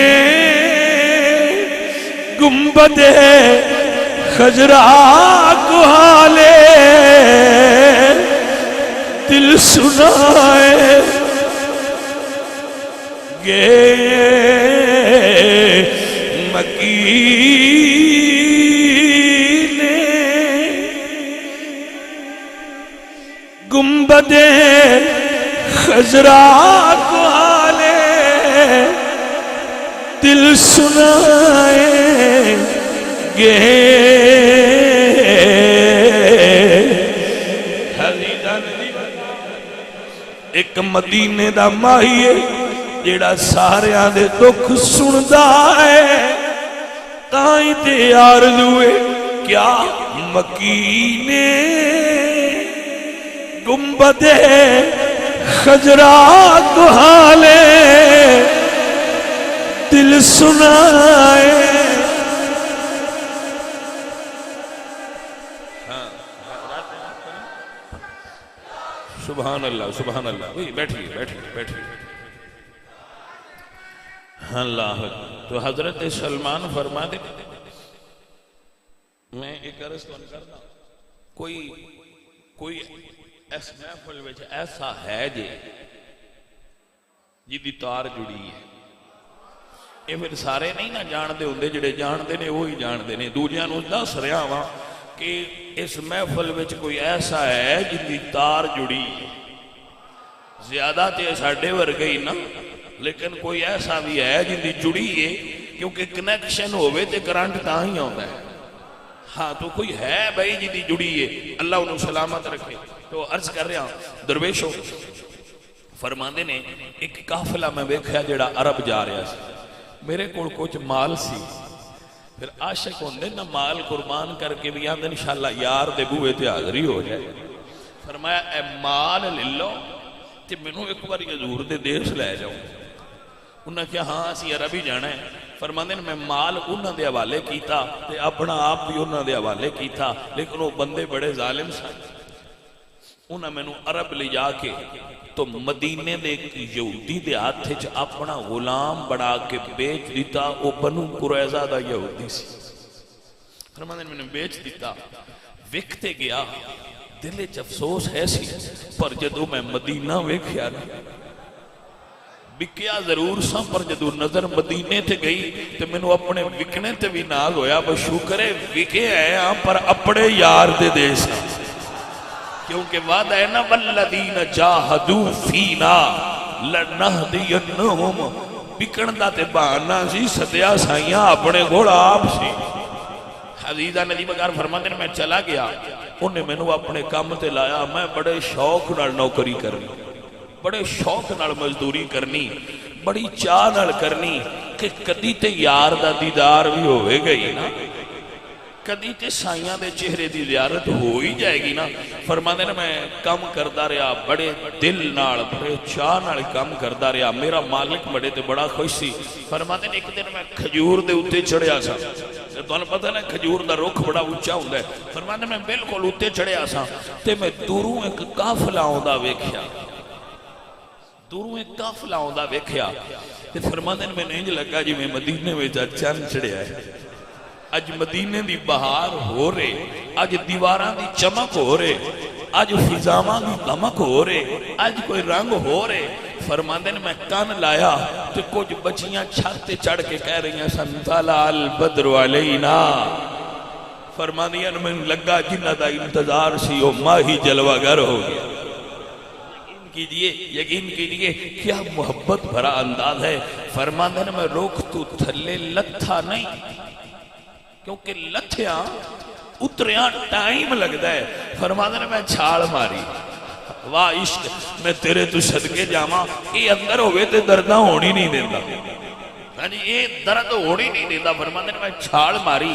Speaker 1: گنبد خضرا کو حالے دل سنائے گے مکین گنبد خضرا کو حالے دل سنائے گے ایک مدینے دا ماہی ہے جیڑا ساریاں دے دکھ سندا ہے تائیں تے آرزو ہے کیا مکینے گنبد خضرا کو حالے دل سنائے سبحان اللہ سبحان اللہ بیٹھیے بیٹھیے بیٹھیے اللہ تو حضرت سلمان فرما دے میں ایک عرض تو کرنا کوئی اس محفل وچ ایسا ہے جی دی تار جڑی ہے یہ پھر سارے نہیں نہ جان دے ہوندے جڑے جان دے نے وہی جان دے نے دوجیاں نو دس رہا ہاں کہ اس محفل وچ کوئی ایسا ہے جن دی تار جڑی ہے زیادہ تے ساڈے ورگے نا لیکن کوئی ایسا بھی ہے جن دی جڑی ہے کیونکہ کنیکشن ہوئے تے کرنٹ تاں ہی آندا ہے ہاں تو کوئی ہے بھائی جن دی جڑی ہے اللہ انہوں سلامت رکھے تو عرض کر رہا ہوں درویشو فرماندے نے ایک قافلہ میں ویکھیا جڑا عرب جا رہا سی میرے کول کچھ مال سی پھر عاشق ہوندے نہ مال قربان کر کے بھی آندے انشاءاللہ یار دے بوئے تے حاضری ہو جائے فرمایا اے مال لے لو تے منوں ایک بار حضور دے دیس لے جاؤں انہاں کہا ہاں اسی عربی جانا ہے فرماندے نے میں مال انہاں دے حوالے کیتا تے اپنا آپ بھی انہاں دے حوالے کیتا لیکن وہ بندے بڑے ظالم سن انہاں میں نو عرب لے جا کے تو مدینے دے یہودی دے ہاتھے چ اپنا غلام بڑا کے بیچ دیتا او بنو قریظہ دا یہودی سی فرماندے میں نے بیچ دیتا وکھتے گیا دل چ افسوس ہے سی پر جدو میں مدینہ ویکھیا نا بکیا ضرور سا پر جدو نظر مدینے تے گئی تے میں نو اپنے وکنے تے بھی ناز ہویا بس شکرے وکے آئے ہاں پر اپنے یار دے دے سا کیونکہ وعدہ ہے نا والذین جاہدوا فینا لنہدینہم بکڑندہ تے بہانا سی ستیا سائیاں اپنے گھوڑا آپ سی حضیدہ ندی بگار فرماندے نے میں چلا گیا انہیں میں نو اپنے کام تے لایا میں بڑے شوق نال نوکری کرنی بڑے شوق نال مزدوری کرنی بڑی چاہ نال کرنی کہ کدی تے یار دا دیدار بھی ہوئے گئی نا کدی تے سائیاں دے چہرے دی زیارت ہو ہی جائے گی نا فرماندے نے میں کام کردہ رہا بڑے دل نال بڑے چاہ نال کام کردہ رہا میرا مالک بڑے تے بڑا خوش سی فرماندے نے ایک دن میں کھجور دے اتے چڑھیا سا تو انہوں پتہ نا کھجور دا رخ بڑا اونچا ہوندا ہے فرماندے میں بالکل اتے چڑھیا سا تے میں دوروں ایک قافلہ ہوندا ویکھیا دوروں ایک قافلہ ہوندا ویکھیا تے فرماندے نے میں نہیں لگا جی میں مدینے میں چند چڑھیا ہے اج مدینے دی بہار ہو رہے اج دیواراں دی چمک ہو رہے اج فضاواں دی دمک ہو رہے اج کوئی رنگ ہو رہے فرماندے نے میں کان لایا تو کچھ بچیاں چھاتے چڑھ کے کہہ رہی ہیں سنطلع البدر علینا فرماندے نے میں لگا جنہ دا انتظار سی وہ ماہی جلوہ گر ہو گیا یقین کیجئے کیا محبت بھرا انداز ہے فرماندے نے میں روک تو تھلے لتھا نہیں کیونکہ لتھیاں اتریاں ٹائم لگ دا ہے فرماندے نے میں چھاڑ ماری واہ عشق میں تیرے تو صدقے جاواں یہ اندر ہوئے تے درداں ہونی نہیں دیتا یہ درد ہونی نہیں دیتا فرماندے نے میں چھال ماری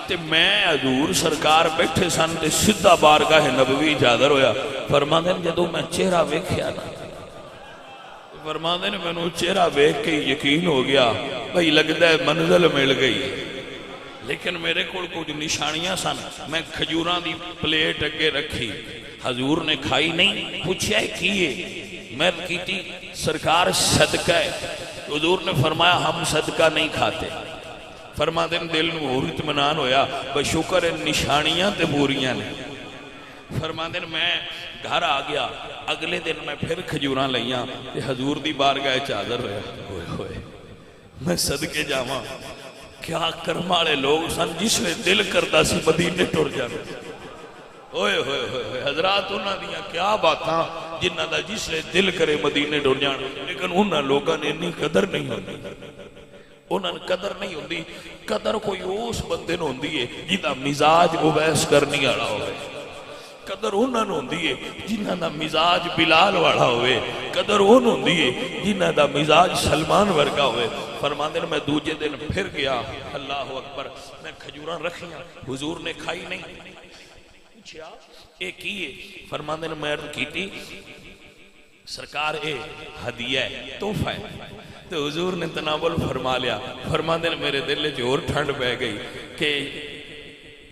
Speaker 1: تے میں حضور سرکار بیٹھے سن تے سدھا بارگاہ نبوی حاضر ہویا فرماندے نے جدوں میں چہرہ ویکھیا نا فرماندے نے مینوں چہرہ ویکھ کے یقین ہو گیا بھئی لگدا ہے منزل مل گئی لیکن میرے کول کچھ نشانیاں سن میں کھجوراں دی پلیٹ اگے رکھی حضور نے کھائی نہیں پوچھا ہے کیے میں کیتی سرکار صدقہ ہے حضور نے فرمایا ہم صدقہ نہیں کھاتے فرماتے ہیں دل میں اور اطمینان ہویا بشکر نشانیاں تے پوریاں نے فرماتے ہیں میں گھر آ گیا اگلے دن میں پھر کھجوراں لئیاں تے حضور دی بارگاہ چادر رہا ہوئے ہوئے میں صدقے جاواں کیا کرمالے لوگ سن جس میں دل کرتا سی مدینے ٹر جانا ہوئے ہوئے ہوئے حضرات انہاں دیاں کیا باتاں جنہاں دا جس میں دل کرے مدینے ٹر جانا لیکن انہاں لوگاں نے اتنی قدر نہیں ہوتی انہاں نے قدر نہیں ہوتی قدر کوئی اس بندے نے ہوندی ہے جنہاں مزاج اویس کرنی والا ہوئے قدر انہاں نے ہوندی ہے جنہاں دا مزاج بلال والا ہوئے قدر انہاں ہوندی ہے جنہاں دا مزاج سلمان ورگا ہوئے فرماندے میں دوجے دن پھر گیا اللہ اکبر میں کھجوراں رکھیاں حضور نے کھائی نہیں پوچھا اے کیے فرماندے نے میں عرض کیتی سرکار اے ہدیہ ہے تحفہ ہے تو حضور نے تناول فرما لیا فرماندے نے میرے دل وچ اور ٹھنڈ پہ گئی کہ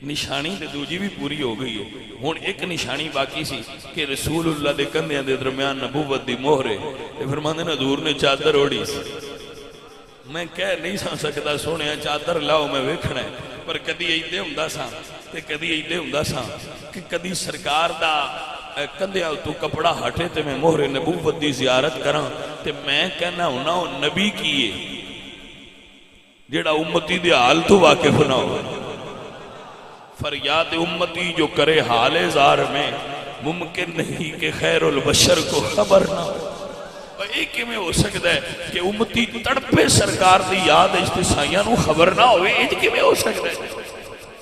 Speaker 1: نشانی تے دوجی بھی پوری ہو گئی ہے ہن ایک نشانی باقی سی کہ رسول اللہ دے کندھیاں دے درمیان نبوت دی مہر ہے تے فرماندے نے حضور نے چادر اوڑی سی میں کہہ نہیں سکتا سونے چادر لاؤ میں ویکھنا ہے پر کدی ایدے ہوندا سا تے کدی ایدے ہوندا سا کہ کدی سرکار دا کندھیاں تو کپڑا ہٹے تے میں مہر نبوت دی زیارت کراں تے میں کہنا ہونا او نبی کیے جیڑا امتی دے حال تو واقف نہ ہو فریاد امتی جو کرے حال زار میں ممکن نہیں کہ خیر البشر کو خبر نہ ہو ایک میں ہو سکتا ہے کہ امتی تڑپے سرکار دی یاد اجتسائیاں نو خبر نہ ہوئے ایک میں ہو سکتا ہے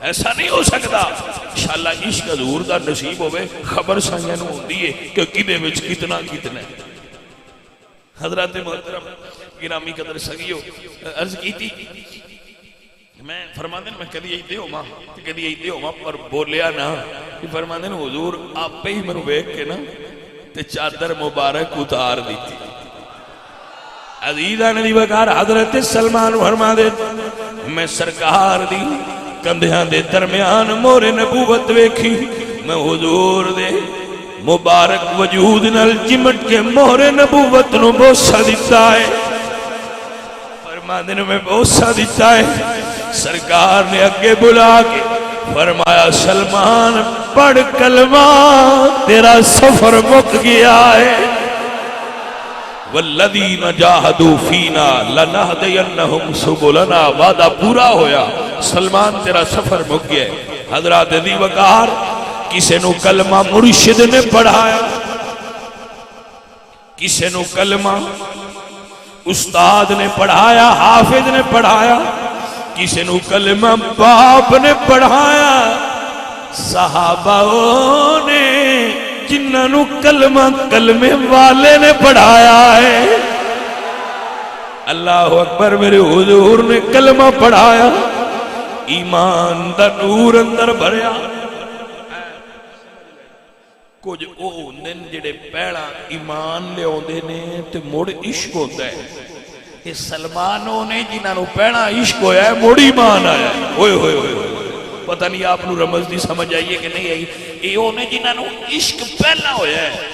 Speaker 1: ایسا نہیں ہو سکتا انشاءاللہ عشق حضور دا نصیب ہوئے خبر سائیاں نو ہوندی ہے کہ کدے وچ کتنا کتنا ہے حضرات محترم گرامی قدر سگیو عرض کی تھی میں فرماندے میں کدی ایدے ہو ماں کدی ایدے ہو ماں پر بولیا نا کہ فرماندے حضور آپ پہ ہی منو بیک کے نا تے چادر مبارک اتار دیتی عزیزان دی وقار حضرت سلمان فرما دے میں سرکار دی کندھیاں دے درمیان مور نبوت ویکھی میں حضور دے مبارک وجود نل چمٹ کے مور نبوت نو بوسا دیتا ہے فرما دے میں بوسا دیتا ہے سرکار نے اگے بلا کے فرمایا سلمان پڑھ کلمہ تیرا سفر مک گیا ہے والذین جاہدوا فینا لنہدینہم سبلنا وعدہ پورا ہویا سلمان تیرا سفر مک گیا ہے حضرات دی وقار کسے نو کلمہ مرشد نے پڑھایا کسے نو کلمہ استاد نے پڑھایا حافظ نے پڑھایا کسے نو کلمہ باپ نے پڑھایا صحابہ نے جنہاں نو کلمہ کلمے والے نے پڑھایا ہے اللہ اکبر میرے حضور نے کلمہ پڑھایا ایمان دا نور اندر بھریا کچھ او ہوندن جڑے پہلا ایمان لے ہوندے نے تے مڑ عشق ہوتا ہے یہ سلمانوں نے جنہاں نو پہلا عشق ہویا ہے مڑ ایمان آیا ہے ہوئے ہوئے ہوئے ہوئے پتہ نہیں آپ نو رمز دی سمجھ آئیے کہ نہیں آئی یہ ہونے جنہاں نو عشق پہلا ہویا ہے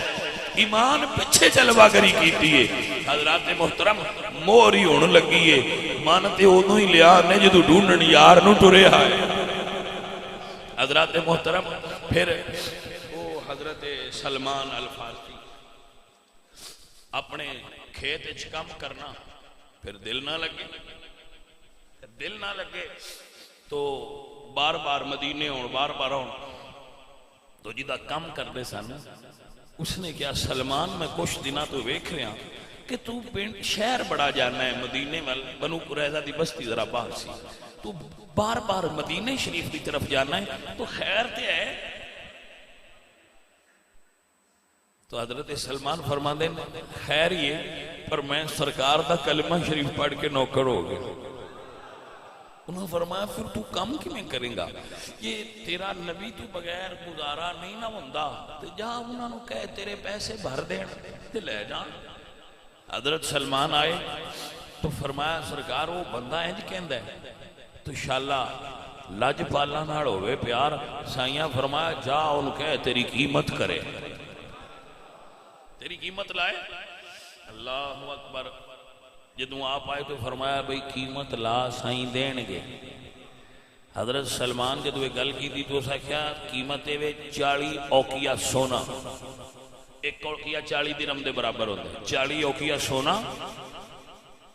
Speaker 1: ایمان پچھے چلوا کری کیتی ہے حضرات محترم موری ہونے لگی ہے مانتے ہونوں ہی لیا نے جدو ڈھونڈن یار نو ٹرے آئے حضرات محترم پھر وہ حضرت سلمان الفارسی اپنے کھیت اچھ کام کرنا پھر دل نہ لگے تو بار بار مدینے ہون بار بار ہون تو جدہ کم کر دے سن اس نے کیا سلمان میں کچھ دنہ تو ویکھ رہا کہ تو شہر بڑا جانا ہے مدینے میں بنو قریظہ دی بستی ذرا باہر سی تو بار بار مدینے شریف کی طرف جانا ہے تو خیر تے ہے تو حضرت سلمان فرما دیں خیر یہ پر میں سرکار دا کلمہ شریف پڑھ کے نوکر ہو گیا. انہوں نے فرمایا پھر تو کم کیوں کریں گا, یہ تیرا نبی تو بغیر گزارا نہیں نہ ہوندا, تو جا انہوں نے کہے تیرے پیسے بھر دین تے لے جان. حضرت سلمان آئے تو فرمایا سرکار وہ بندہ انج کہندا ہے تو انشاءاللہ لج پالا نال ہوئے پیار. سائیاں فرمایا جا ان کہے تیری قیمت کرے, تیری قیمت لائے. اللہ اکبر. جدوں آپ آئے تو فرمایا بھئی قیمت لا سائیں دین گے. حضرت سلمان جدوں یہ گل کی تھی تو اسا کیا قیمت ہے 40 اوقیہ سونا, ایک اوقیہ 40 درہم دے برابر ہوتا ہے. 40 اوقیہ سونا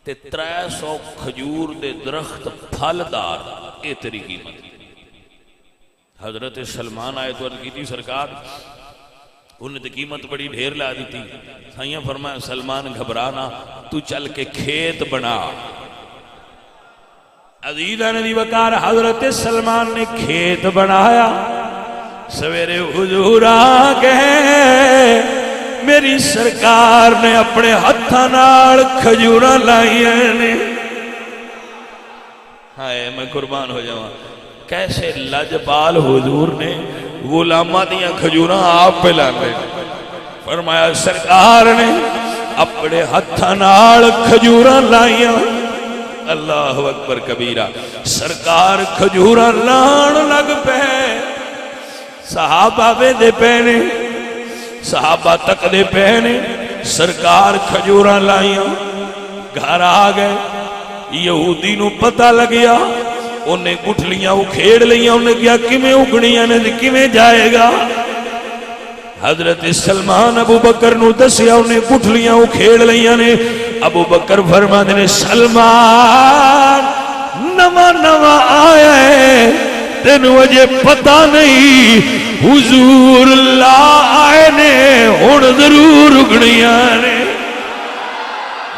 Speaker 1: تے 300 کھجور دے درخت پھلدار, اے تیری قیمت. حضرت سلمان آئے تو عرض کی تھی سرکار انہیں تو قیمت بڑی ڈھیر لا دی تھی. سائیاں فرمایا سلمان گھبرانا, تو چل کے کھیت بنا. عزیزان دی وقار حضرت سلمان نے کھیت بنایا. سویرے حضور آگئے, میری سرکار نے اپنے ہتھاں نال کھجوراں لائیاں نے. ہائے میں قربان ہو جاواں, کیسے لجپال حضور نے غلاماں دیاں کھجوراں آپ پہ لاندے. فرمایا سرکار نے اپنے ہتھاں نال کھجوراں لائیاں. اللہ اکبر کبیرہ. سرکار کھجوراں لان لگ پے, صحابہ ویندے پے نے, صحابہ تک دے پے نے. سرکار کھجوراں لائیاں, گھر آ گئے. یہودی نو پتہ لگیا, انہیں گٹھلیاں اکھیڑ لیاں. انہیں کیا کیویں اگڑیاں نے تے کیویں جائے گا. حضرت سلمان ابو بکر نو دسیا, انہیں گٹھلیاں اکھیڑ لیاں نے. ابو بکر فرماندے نے سلمان نواں نواں آیا ہے, تینوں اجے پتہ نہیں حضور اللہ آئے نے, ہن ضرور اگڑیاں نے.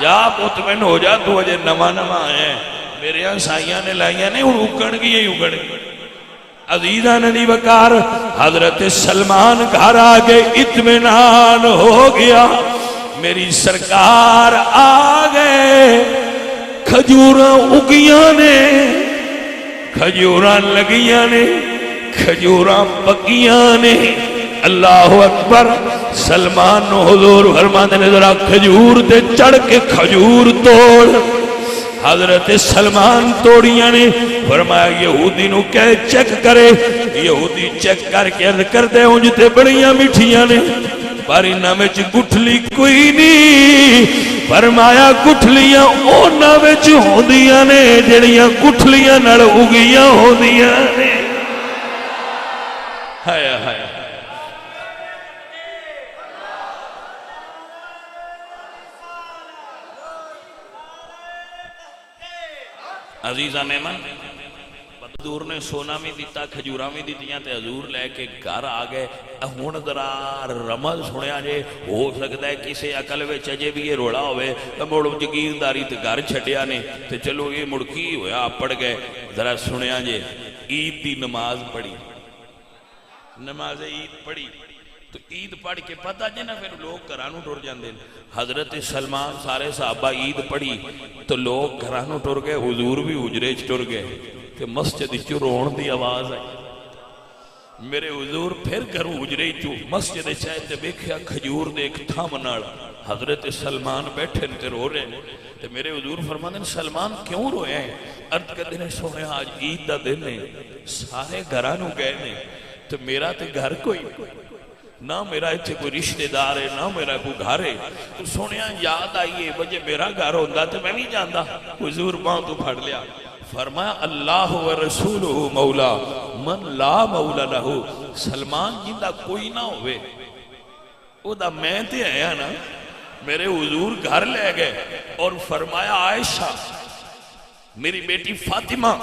Speaker 1: جا مطمئن ہو جا, تو اجے نواں نواں آیا ہے, میرے سائیاں نے لائیاں نے, ہن اگڑ گئی ہی اگڑ گئی. عزیزان دی وقار حضرت سلمان گھر آگے اطمینان ہو گیا. میری سرکار آگئے, کھجوراں اگیاں نے, کھجوراں لگیاں نے, کھجوراں پکیاں نے. اللہ اکبر. سلمان نو حضور فرماندے نے ذرا کھجور تے چڑھ کے کھجور توڑ. حضرت سلمان توڑیاں نے. فرمایا یہودی نو کہے چیک کرے. یہودی چیک کر کے عرض کر دے ہوں جتے بڑیاں مٹھیاں نے, پر انہاں وچ گٹھلی کوئی نہیں. فرمایا گٹھلیاں انہاں وچ ہوندیاں نے جڑیاں گٹھلیاں نال اگیاں ہوندیاں نے. ہائے ہائے. عزیزہ میمن حضور نے سونا بھی دیتا, کھجوراں بھی دیتیاں, تے حضور لے کے گھر آ گئے. ہن ذرا رمض سنیا جے, ہو سکتا ہے کسے عقل وچ اجے بھی یہ روڑا ہوئے مڑ جگیرداری تے گھر چھڈیا نے, تے چلو یہ مڑ کی ہویا پڑھ گئے. ذرا سنیا جے عید دی نماز پڑھی, نماز عید پڑھی, تو عید پڑھ کے پتہ جے نا پھر لوگ گھرانوں ٹر جاندے. حضرت سلمان سارے صحابہ عید پڑھی تو لوگ گھرانوں ٹر گئے, حضور بھی حجرے چ ٹر گئے. کہ مسجد چ رون دی آواز آئی. میرے حضور پھر گھروں حجرے چ مسجد چائے تے ویکھیا کھجور دے ایک تھم نال حضرت سلمان بیٹھے تے رو رہے. تے میرے حضور فرماندے نے سلمان کیوں روئے ہیں؟ عرض کردے نے سونے آج عید دا دن ہے, سارے گھرانوں گئے نے, تو میرا تے گھر کوئی نہ, میرا ایتھے کوئی رشتہ دار ہے نہ میرا کوئی گھر ہے. تو سونیا یاد آئیے بجے میرا گھر ہوندا تے میں نہیں جاندا. حضور باں تو پھڑ لیا. فرمایا اللہ و رسولہ مولا من لا مولا لہو. سلمان جندہ کوئی نہ ہوئے او دا میں تے آیا نا. میرے حضور گھر لے گئے اور فرمایا عائشہ میری بیٹی فاطمہ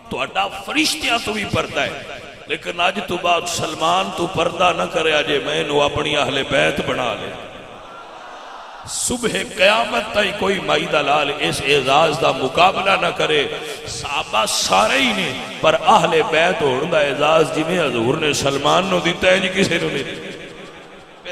Speaker 1: تو اڈا فرشتیاں تو بھی پردہ ہے, لیکن آج تو بعد سلمان تو پردہ نہ کرے آجے میں نو اپنی اہل بیت بنا لے. صبح قیامت تائی کوئی مائدہ لال اس اعزاز دا مقابلہ نہ کرے. صحابہ سارے ہی نے, پر اہل بیت ہوندہ اعزاز جی میں حضور نے سلمان نو دیتا ہے جی کسے نو نہیں دیتا.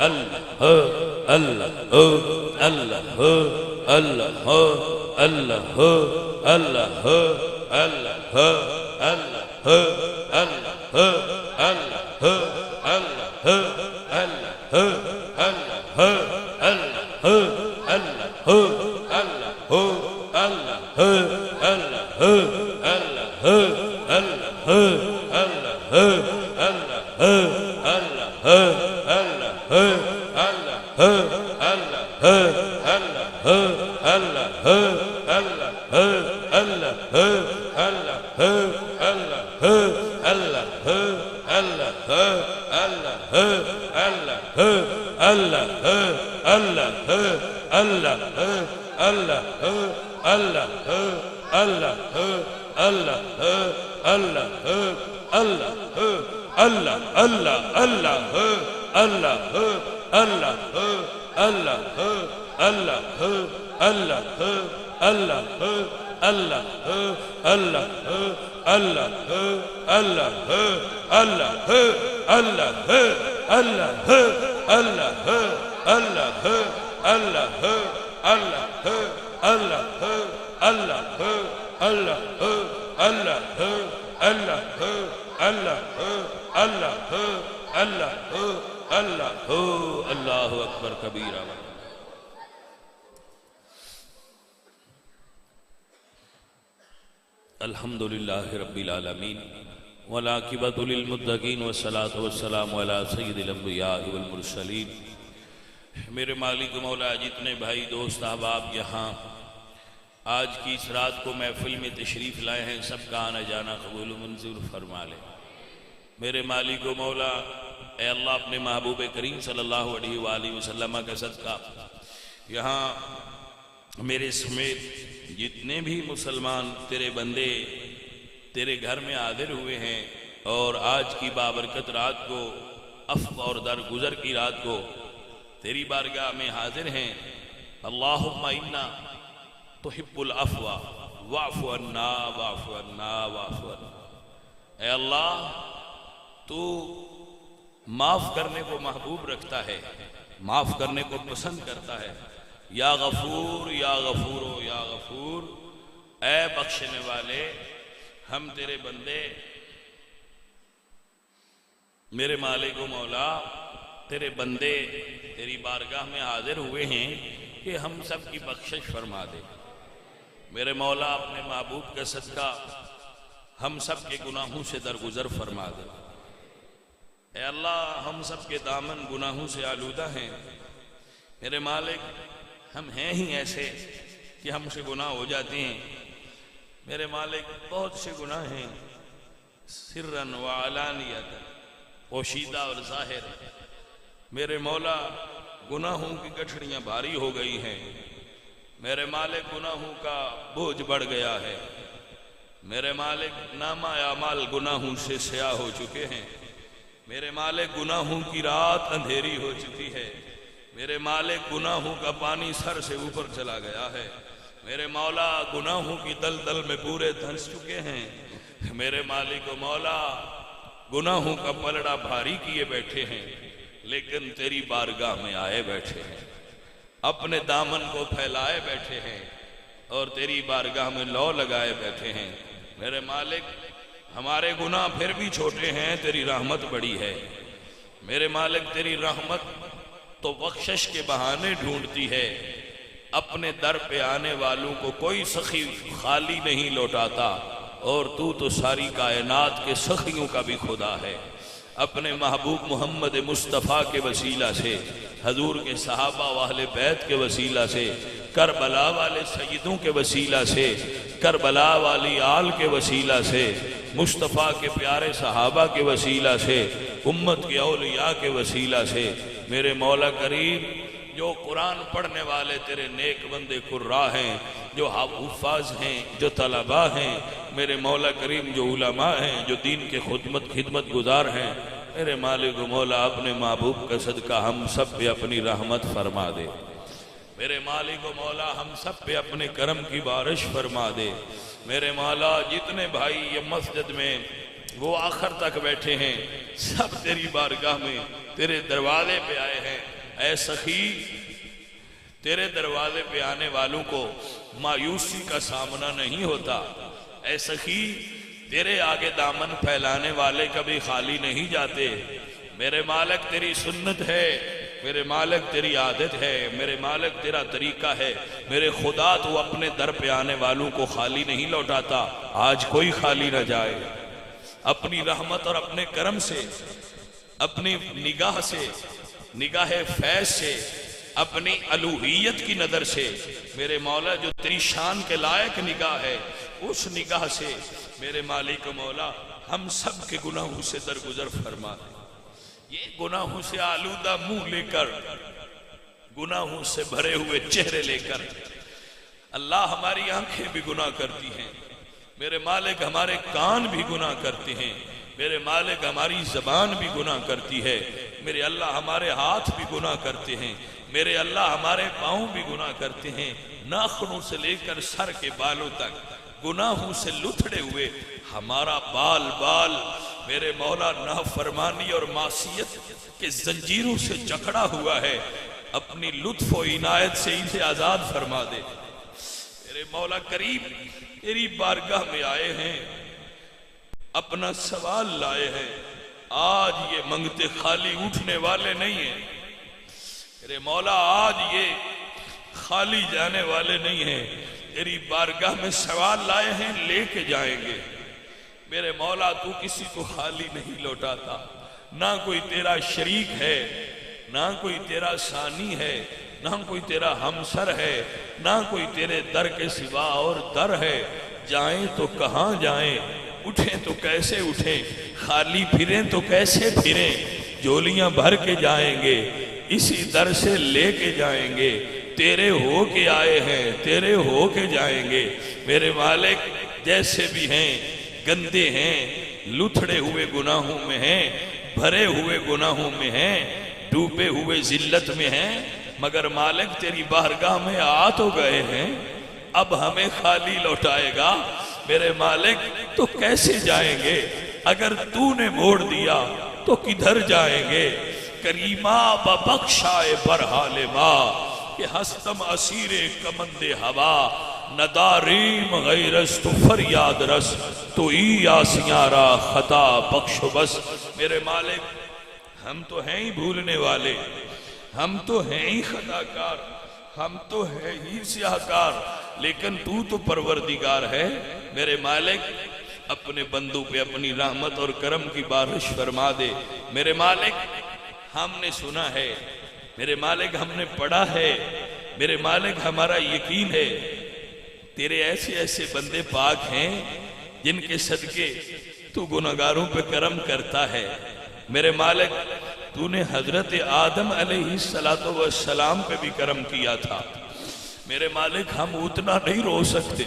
Speaker 1: اللہ اللہ اللہ اللہ اللہ اللہ اللہ اللہ اکبر کبیرہ الحمدللہ رب العالمین والعاقبۃ للمتقین والصلاۃ والسلام علی سید الانبیاء والمرسلین۔ میرے مالک مولا جتنے بھائی دوست احباب یہاں آج کی اس رات کو محفل میں تشریف لائے ہیں، سب کا آنا جانا قبول و منظور فرما لے۔ میرے مالک و مولا اے اللہ اپنے محبوب کریم صلی اللہ علیہ وآلہ وسلم کا صدقہ یہاں میرے سمیت جتنے بھی مسلمان تیرے بندے تیرے گھر میں حاضر ہوئے ہیں اور آج کی بابرکت رات کو عفو اور درگزر کی رات کو تیری بارگاہ میں حاضر ہیں، اللہم انا تحب العفو واعف عنا واعف عنا واعف عنا۔ اے اللہ تو معاف کرنے کو محبوب رکھتا ہے، معاف کرنے کو پسند کرتا ہے۔ یا غفور یا غفور یا غفور، اے بخشنے والے، ہم تیرے بندے میرے مالک و مولا تیرے بندے تیری بارگاہ میں حاضر ہوئے ہیں کہ ہم سب کی بخشش فرما دے۔ میرے مولا اپنے محبوب کا صدقہ ہم سب کے گناہوں سے درگزر فرما دے۔ اے اللہ ہم سب کے دامن گناہوں سے آلودہ ہیں، میرے مالک ہم ہیں ہی ایسے کہ ہم سے گناہ ہو جاتے ہیں۔ میرے مالک بہت سے گناہ ہیں، سرن و علانیت، پوشیدہ اور ظاہر۔ میرے مولا گناہوں کی گٹھڑیاں بھاری ہو گئی ہیں، میرے مالک گناہوں کا بوجھ بڑھ گیا ہے، میرے مالک نامہ اعمال گناہوں سے سیاہ ہو چکے ہیں، میرے مالک گناہوں کی رات اندھیری ہو چکی ہے، میرے مالک گناہوں کا پانی سر سے اوپر چلا گیا ہے، میرے مولا گناہوں کی دلدل میں پورے دھنس چکے ہیں، میرے مالک و مولا گناہوں کا پلڑا بھاری کیے بیٹھے ہیں، لیکن تیری بارگاہ میں آئے بیٹھے ہیں، اپنے دامن کو پھیلائے بیٹھے ہیں اور تیری بارگاہ میں لو لگائے بیٹھے ہیں۔ میرے مالک ہمارے گناہ پھر بھی چھوٹے ہیں، تیری رحمت بڑی ہے، میرے مالک تیری رحمت تو بخشش کے بہانے ڈھونڈتی ہے، اپنے در پہ آنے والوں کو کوئی سخی خالی نہیں لوٹاتا، اور تو ساری کائنات کے سخیوں کا بھی خدا ہے۔ اپنے محبوب محمد مصطفیٰ کے وسیلہ سے، حضور کے صحابہ و اہل بیت کے وسیلہ سے، کربلا والے سیدوں کے وسیلہ سے، کربلا والی آل کے وسیلہ سے، مصطفیٰ کے پیارے صحابہ کے وسیلہ سے، امت کے اولیاء کے وسیلہ سے، میرے مولا کریم جو قرآن پڑھنے والے تیرے نیک بندے قراء ہیں، جو حفاظ ہیں، جو طلباء ہیں، میرے مولا کریم جو علماء ہیں، جو دین کے خدمت گزار ہیں، میرے مالک و مولا اپنے محبوب کا صدقہ ہم سب پہ اپنی رحمت فرما دے، میرے مالک و مولا ہم سب پہ اپنے کرم کی بارش فرما دے۔ میرے مولا جتنے بھائی یہ مسجد میں وہ آخر تک بیٹھے ہیں، سب تیری بارگاہ میں تیرے دروازے پہ آئے ہیں۔ اے سخی، تیرے دروازے پہ آنے والوں کو مایوسی کا سامنا نہیں ہوتا۔ اے سخی، تیرے آگے دامن پھیلانے والے کبھی خالی نہیں جاتے۔ میرے مالک تیری سنت ہے، میرے مالک تیری عادت ہے، میرے مالک تیرا طریقہ ہے۔ میرے خدا تو اپنے در پہ آنے والوں کو خالی نہیں لوٹاتا۔ آج کوئی خالی نہ جائے۔ اپنی رحمت اور اپنے کرم سے، اپنی نگاہ سے، نگاہ فیض سے، اپنی الوہیت کی نظر سے، میرے مولا جو تیری شان کے لائق نگاہ ہے، اس نگاہ سے میرے مالک مولا ہم سب کے گناہوں سے درگزر فرما دے۔ یہ گناہوں سے آلودہ منہ لے کر، گناہوں سے بھرے ہوئے چہرے لے کر، اللہ ہماری آنکھیں بھی گناہ کرتی ہیں، میرے مالک ہمارے کان بھی گناہ کرتے ہیں، میرے مالک ہماری زبان بھی گناہ کرتی ہے، میرے اللہ ہمارے ہاتھ بھی گناہ کرتے ہیں، میرے اللہ ہمارے پاؤں بھی گناہ کرتے ہیں، ناخنوں سے لے کر سر کے بالوں تک گناہوں سے لتھڑے ہوئے ہمارا بال بال میرے مولا نافرمانی اور معصیت کے زنجیروں سے جکڑا ہوا ہے۔ اپنی لطف و عنایت سے اسے آزاد فرما دے۔ میرے مولا کریم تیری بارگاہ میں آئے ہیں، اپنا سوال لائے ہیں۔ آج یہ منگتے خالی اٹھنے والے نہیں ہیں میرے مولا، آج یہ خالی جانے والے نہیں ہیں۔ تیری بارگاہ میں سوال لائے ہیں، لے کے جائیں گے۔ میرے مولا تو کسی کو خالی نہیں لوٹاتا، نہ کوئی تیرا شریک ہے، نہ کوئی تیرا ثانی ہے، نہ کوئی تیرا ہمسر ہے، نہ کوئی تیرے در کے سوا اور در ہے۔ جائیں تو کہاں جائیں، اٹھیں تو کیسے اٹھیں، خالی پھریں تو کیسے پھریں۔ جولیاں بھر کے جائیں گے، اسی در سے لے کے جائیں گے۔ تیرے ہو کے آئے ہیں، تیرے ہو کے جائیں گے۔ میرے مالک جیسے بھی ہیں، گندے ہیں، لتھڑے ہوئے گناہوں میں ہیں، بھرے ہوئے گناہوں میں ہیں، ڈوبے ہوئے ذلت میں ہیں، مگر مالک تیری بارگاہ میں آ تو گئے ہیں۔ اب ہمیں خالی لوٹائے گا میرے مالک تو کیسے جائیں گے؟ اگر تو نے موڑ دیا تو کدھر جائیں گے؟ کریمہ ببخشائے برحال ما کہ ہستم اسیر کمند ہوا، نداریم غیرست تو فریاد رس، تو ای آسیاں را خطا بخش بس۔ میرے مالک ہم تو ہیں ہی بھولنے والے، ہم تو ہیں ہی خطا کار، ہم تو ہیں ہی سیاہکار، لیکن تو پروردگار ہے۔ میرے مالک اپنے بندوں پہ اپنی رحمت اور کرم کی بارش فرما دے۔ میرے مالک ہم نے سنا ہے، میرے مالک ہم نے پڑھا ہے، میرے مالک ہمارا یقین ہے تیرے ایسے ایسے بندے پاک ہیں جن کے صدقے تو گناہگاروں پہ کرم کرتا ہے۔ میرے مالک تو نے حضرت آدم علیہ السلام پہ بھی کرم کیا تھا۔ میرے مالک ہم اتنا نہیں رو سکتے،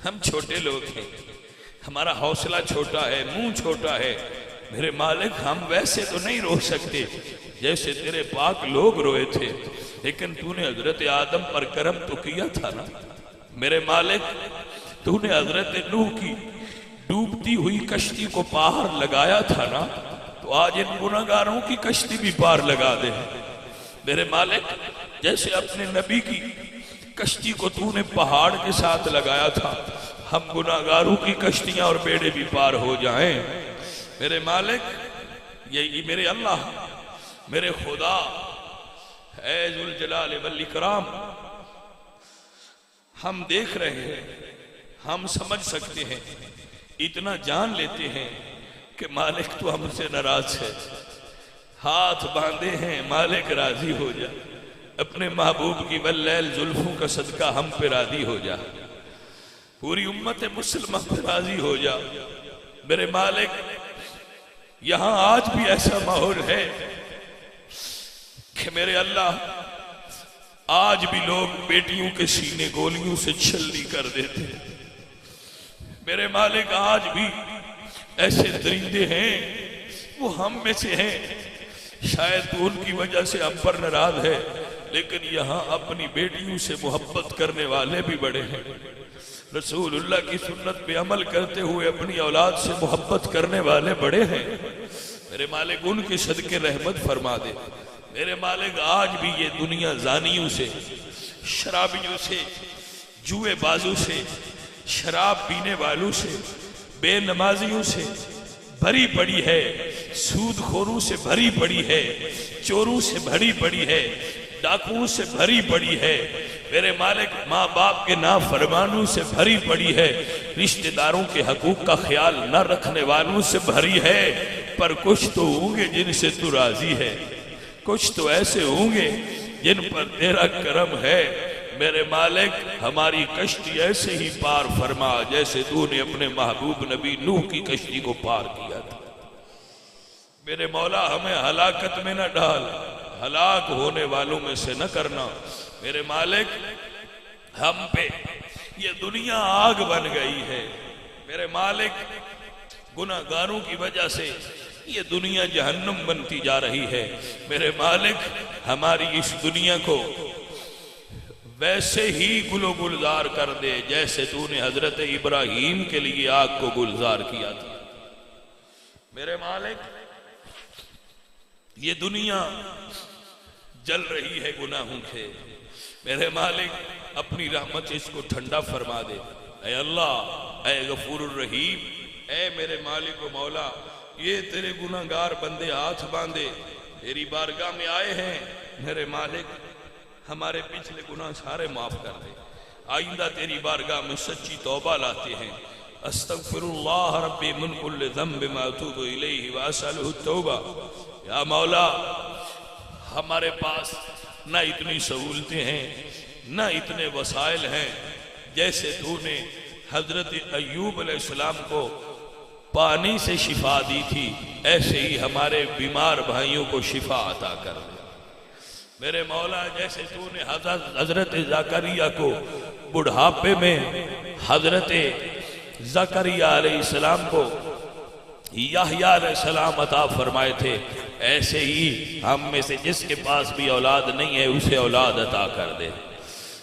Speaker 1: ہم چھوٹے لوگ ہیں، ہمارا حوصلہ چھوٹا ہے، منہ چھوٹا ہے۔ میرے مالک ہم ویسے تو نہیں رو سکتے جیسے تیرے پاک لوگ روئے تھے، لیکن تو نے حضرت آدم پر کرم تو کیا تھا نا۔ میرے مالک تو نے حضرت نوح کی ڈوبتی ہوئی کشتی کو پار لگایا تھا نا، تو آج ان گناہگاروں کی کشتی بھی پار لگا دے۔ میرے مالک جیسے اپنے نبی کی کشتی کو تو نے پہاڑ کے ساتھ لگایا تھا، ہم گناہگاروں کی کشتیاں اور بیڑے بھی پار ہو جائیں۔ میرے مالک یہی میرے اللہ، میرے خدا اے ذوالجلال والاکرام، ہم دیکھ رہے ہیں، ہم سمجھ سکتے ہیں، اتنا جان لیتے ہیں کہ مالک تو ہم سے ناراض ہے، ہاتھ باندھے ہیں مالک راضی ہو جا، اپنے محبوب کی واللیل زلفوں کا صدقہ ہم پہ راضی ہو جا، پوری امت مسلمہ پہ راضی ہو جا۔ میرے مالک یہاں آج بھی ایسا ماحول ہے کہ میرے اللہ آج بھی لوگ بیٹیوں کے سینے گولیوں سے چھلنی کر دیتے ہیں۔ میرے مالک آج بھی ایسے درندے ہیں، وہ ہم میں سے ہیں، شاید تو ان کی وجہ سے ہم پر ناراض ہے، لیکن یہاں اپنی بیٹیوں سے محبت کرنے والے بھی بڑے ہیں، رسول اللہ کی سنت پہ عمل کرتے ہوئے اپنی اولاد سے محبت کرنے والے بڑے ہیں۔ میرے مالک ان کے صدقے رحمت فرما دے۔ میرے مالک آج بھی یہ دنیا زانیوں سے، شرابیوں سے، جوئے بازوں سے، شراب پینے والوں سے، بے نمازیوں سے بھری پڑی ہے، سود خوروں سے بھری پڑی ہے، چوروں سے بھری پڑی ہے، ڈاکوؤں سے بھری پڑی ہے، میرے مالک ماں باپ کے نافرمانوں سے بھری پڑی ہے، رشتہ داروں کے حقوق کا خیال نہ رکھنے والوں سے بھری ہے۔ پر کچھ تو ہوں گے جن سے تو راضی ہے، کچھ تو ایسے ہوں گے جن پر تیرا کرم ہے۔ میرے مالک ہماری کشتی ایسے ہی پار فرما جیسے تو نے اپنے محبوب نبی نوح کی کشتی کو پار کیا تھا۔ میرے مولا ہمیں ہلاکت میں نہ ڈال، ہلاک ہونے والوں میں سے نہ کرنا۔ میرے مالک ہم پہ یہ دنیا آگ بن گئی ہے، میرے مالک گناہ گاروں کی وجہ سے یہ دنیا جہنم بنتی جا رہی ہے۔ میرے مالک ہماری اس دنیا کو ویسے ہی گل و گلزار کر دے جیسے تو نے حضرت ابراہیم کے لیے آگ کو گلزار کیا تھا۔ میرے مالک یہ دنیا جل رہی ہے گناہوں سے، میرے مالک اپنی رحمت اس کو ٹھنڈا فرما دے۔ اے اللہ، اے غفور الرحیم، اے میرے مالک و مولا، یہ تیرے گناہگار بندے ہاتھ باندھے تیری بارگاہ میں آئے ہیں، میرے مالک ہمارے پچھلے گناہ سارے معاف کر دے۔ آئندہ تیری بارگاہ میں سچی توبہ لاتے ہیں۔ استغفر اللہ ربی من کل ذنب ما اتوب الیہ واسألہ التوبہ۔ یا مولا ہمارے پاس نہ اتنی سہولتیں ہیں، نہ اتنے وسائل ہیں، جیسے تو نے حضرت ایوب علیہ السلام کو پانی سے شفا دی تھی، ایسے ہی ہمارے بیمار بھائیوں کو شفا عطا کر دے۔ میرے مولا جیسے تو نے حضرت زکریا کو بڑھاپے میں حضرت زکریا علیہ السلام کو یحییٰ علیہ السلام عطا فرمائے تھے، ایسے ہی ہم میں سے جس کے پاس بھی اولاد نہیں ہے اسے اولاد عطا کر دے۔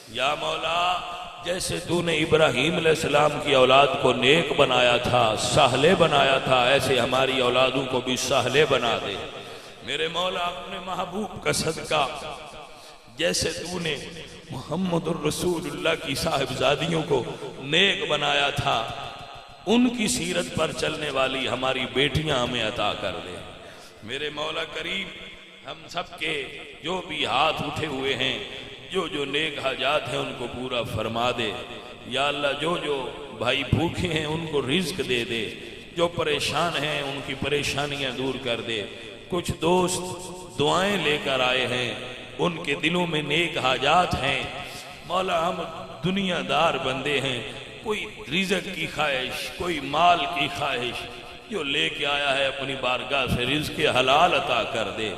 Speaker 1: یا مولا جیسے تو نے ابراہیم علیہ السلام کی اولاد کو نیک بنایا تھا، صالح بنایا تھا، ایسے ہماری اولادوں کو بھی صالح بنا دے۔ میرے مولا اپنے محبوب کا صدقہ جیسے تو نے محمد الرسول اللہ کی صاحبزادیوں کو نیک بنایا تھا، ان کی سیرت پر چلنے والی ہماری بیٹیاں ہمیں عطا کر دے۔ میرے مولا کریم ہم سب کے جو بھی ہاتھ اٹھے ہوئے ہیں، جو جو نیک حاجات ہیں ان کو پورا فرما دے۔ یا اللہ جو جو بھائی بھوکے ہیں ان کو رزق دے دے، جو پریشان ہیں ان کی پریشانیاں دور کر دے۔ کچھ دوست دعائیں لے کر آئے ہیں، ان کے دلوں میں نیک حاجات ہیں۔ مولا ہم دنیا دار بندے ہیں، کوئی رزق کی خواہش، کوئی مال کی خواہش، جو لے کے آیا ہے اپنی بارگاہ سے رزق حلال عطا کر دے۔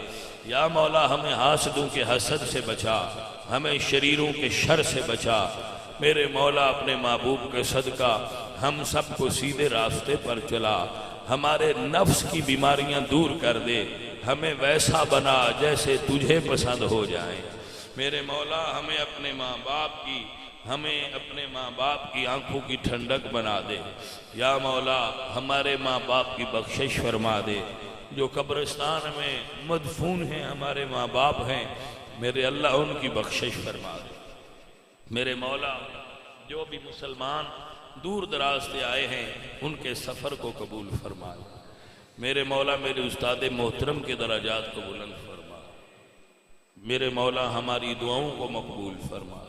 Speaker 1: یا مولا ہمیں حاسدوں کے حسد سے بچا، ہمیں شریروں کے شر سے بچا۔ میرے مولا اپنے محبوب کے صدقہ ہم سب کو سیدھے راستے پر چلا، ہمارے نفس کی بیماریاں دور کر دے، ہمیں ویسا بنا جیسے تجھے پسند ہو جائیں۔ میرے مولا ہمیں اپنے ماں باپ کی آنکھوں کی ٹھنڈک بنا دے۔ یا مولا ہمارے ماں باپ کی بخشش فرما دے، جو قبرستان میں مدفون ہیں ہمارے ماں باپ ہیں، میرے اللہ ان کی بخشش فرما دے۔ میرے مولا جو بھی مسلمان دور دراز سے آئے ہیں ان کے سفر کو قبول فرما۔ میرے مولا میرے استاد محترم کے درجات کو بلند فرما۔ میرے مولا ہماری دعاؤں کو مقبول فرما۔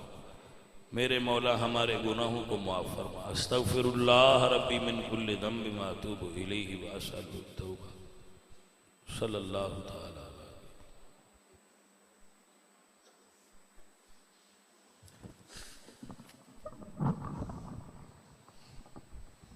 Speaker 1: میرے مولا ہمارے گناہوں کو معاف فرما۔ استغفر اللہ ربی من کل ذنب ما اتوب الیہ واسألہ التوبہ۔ صلی اللہ تعالی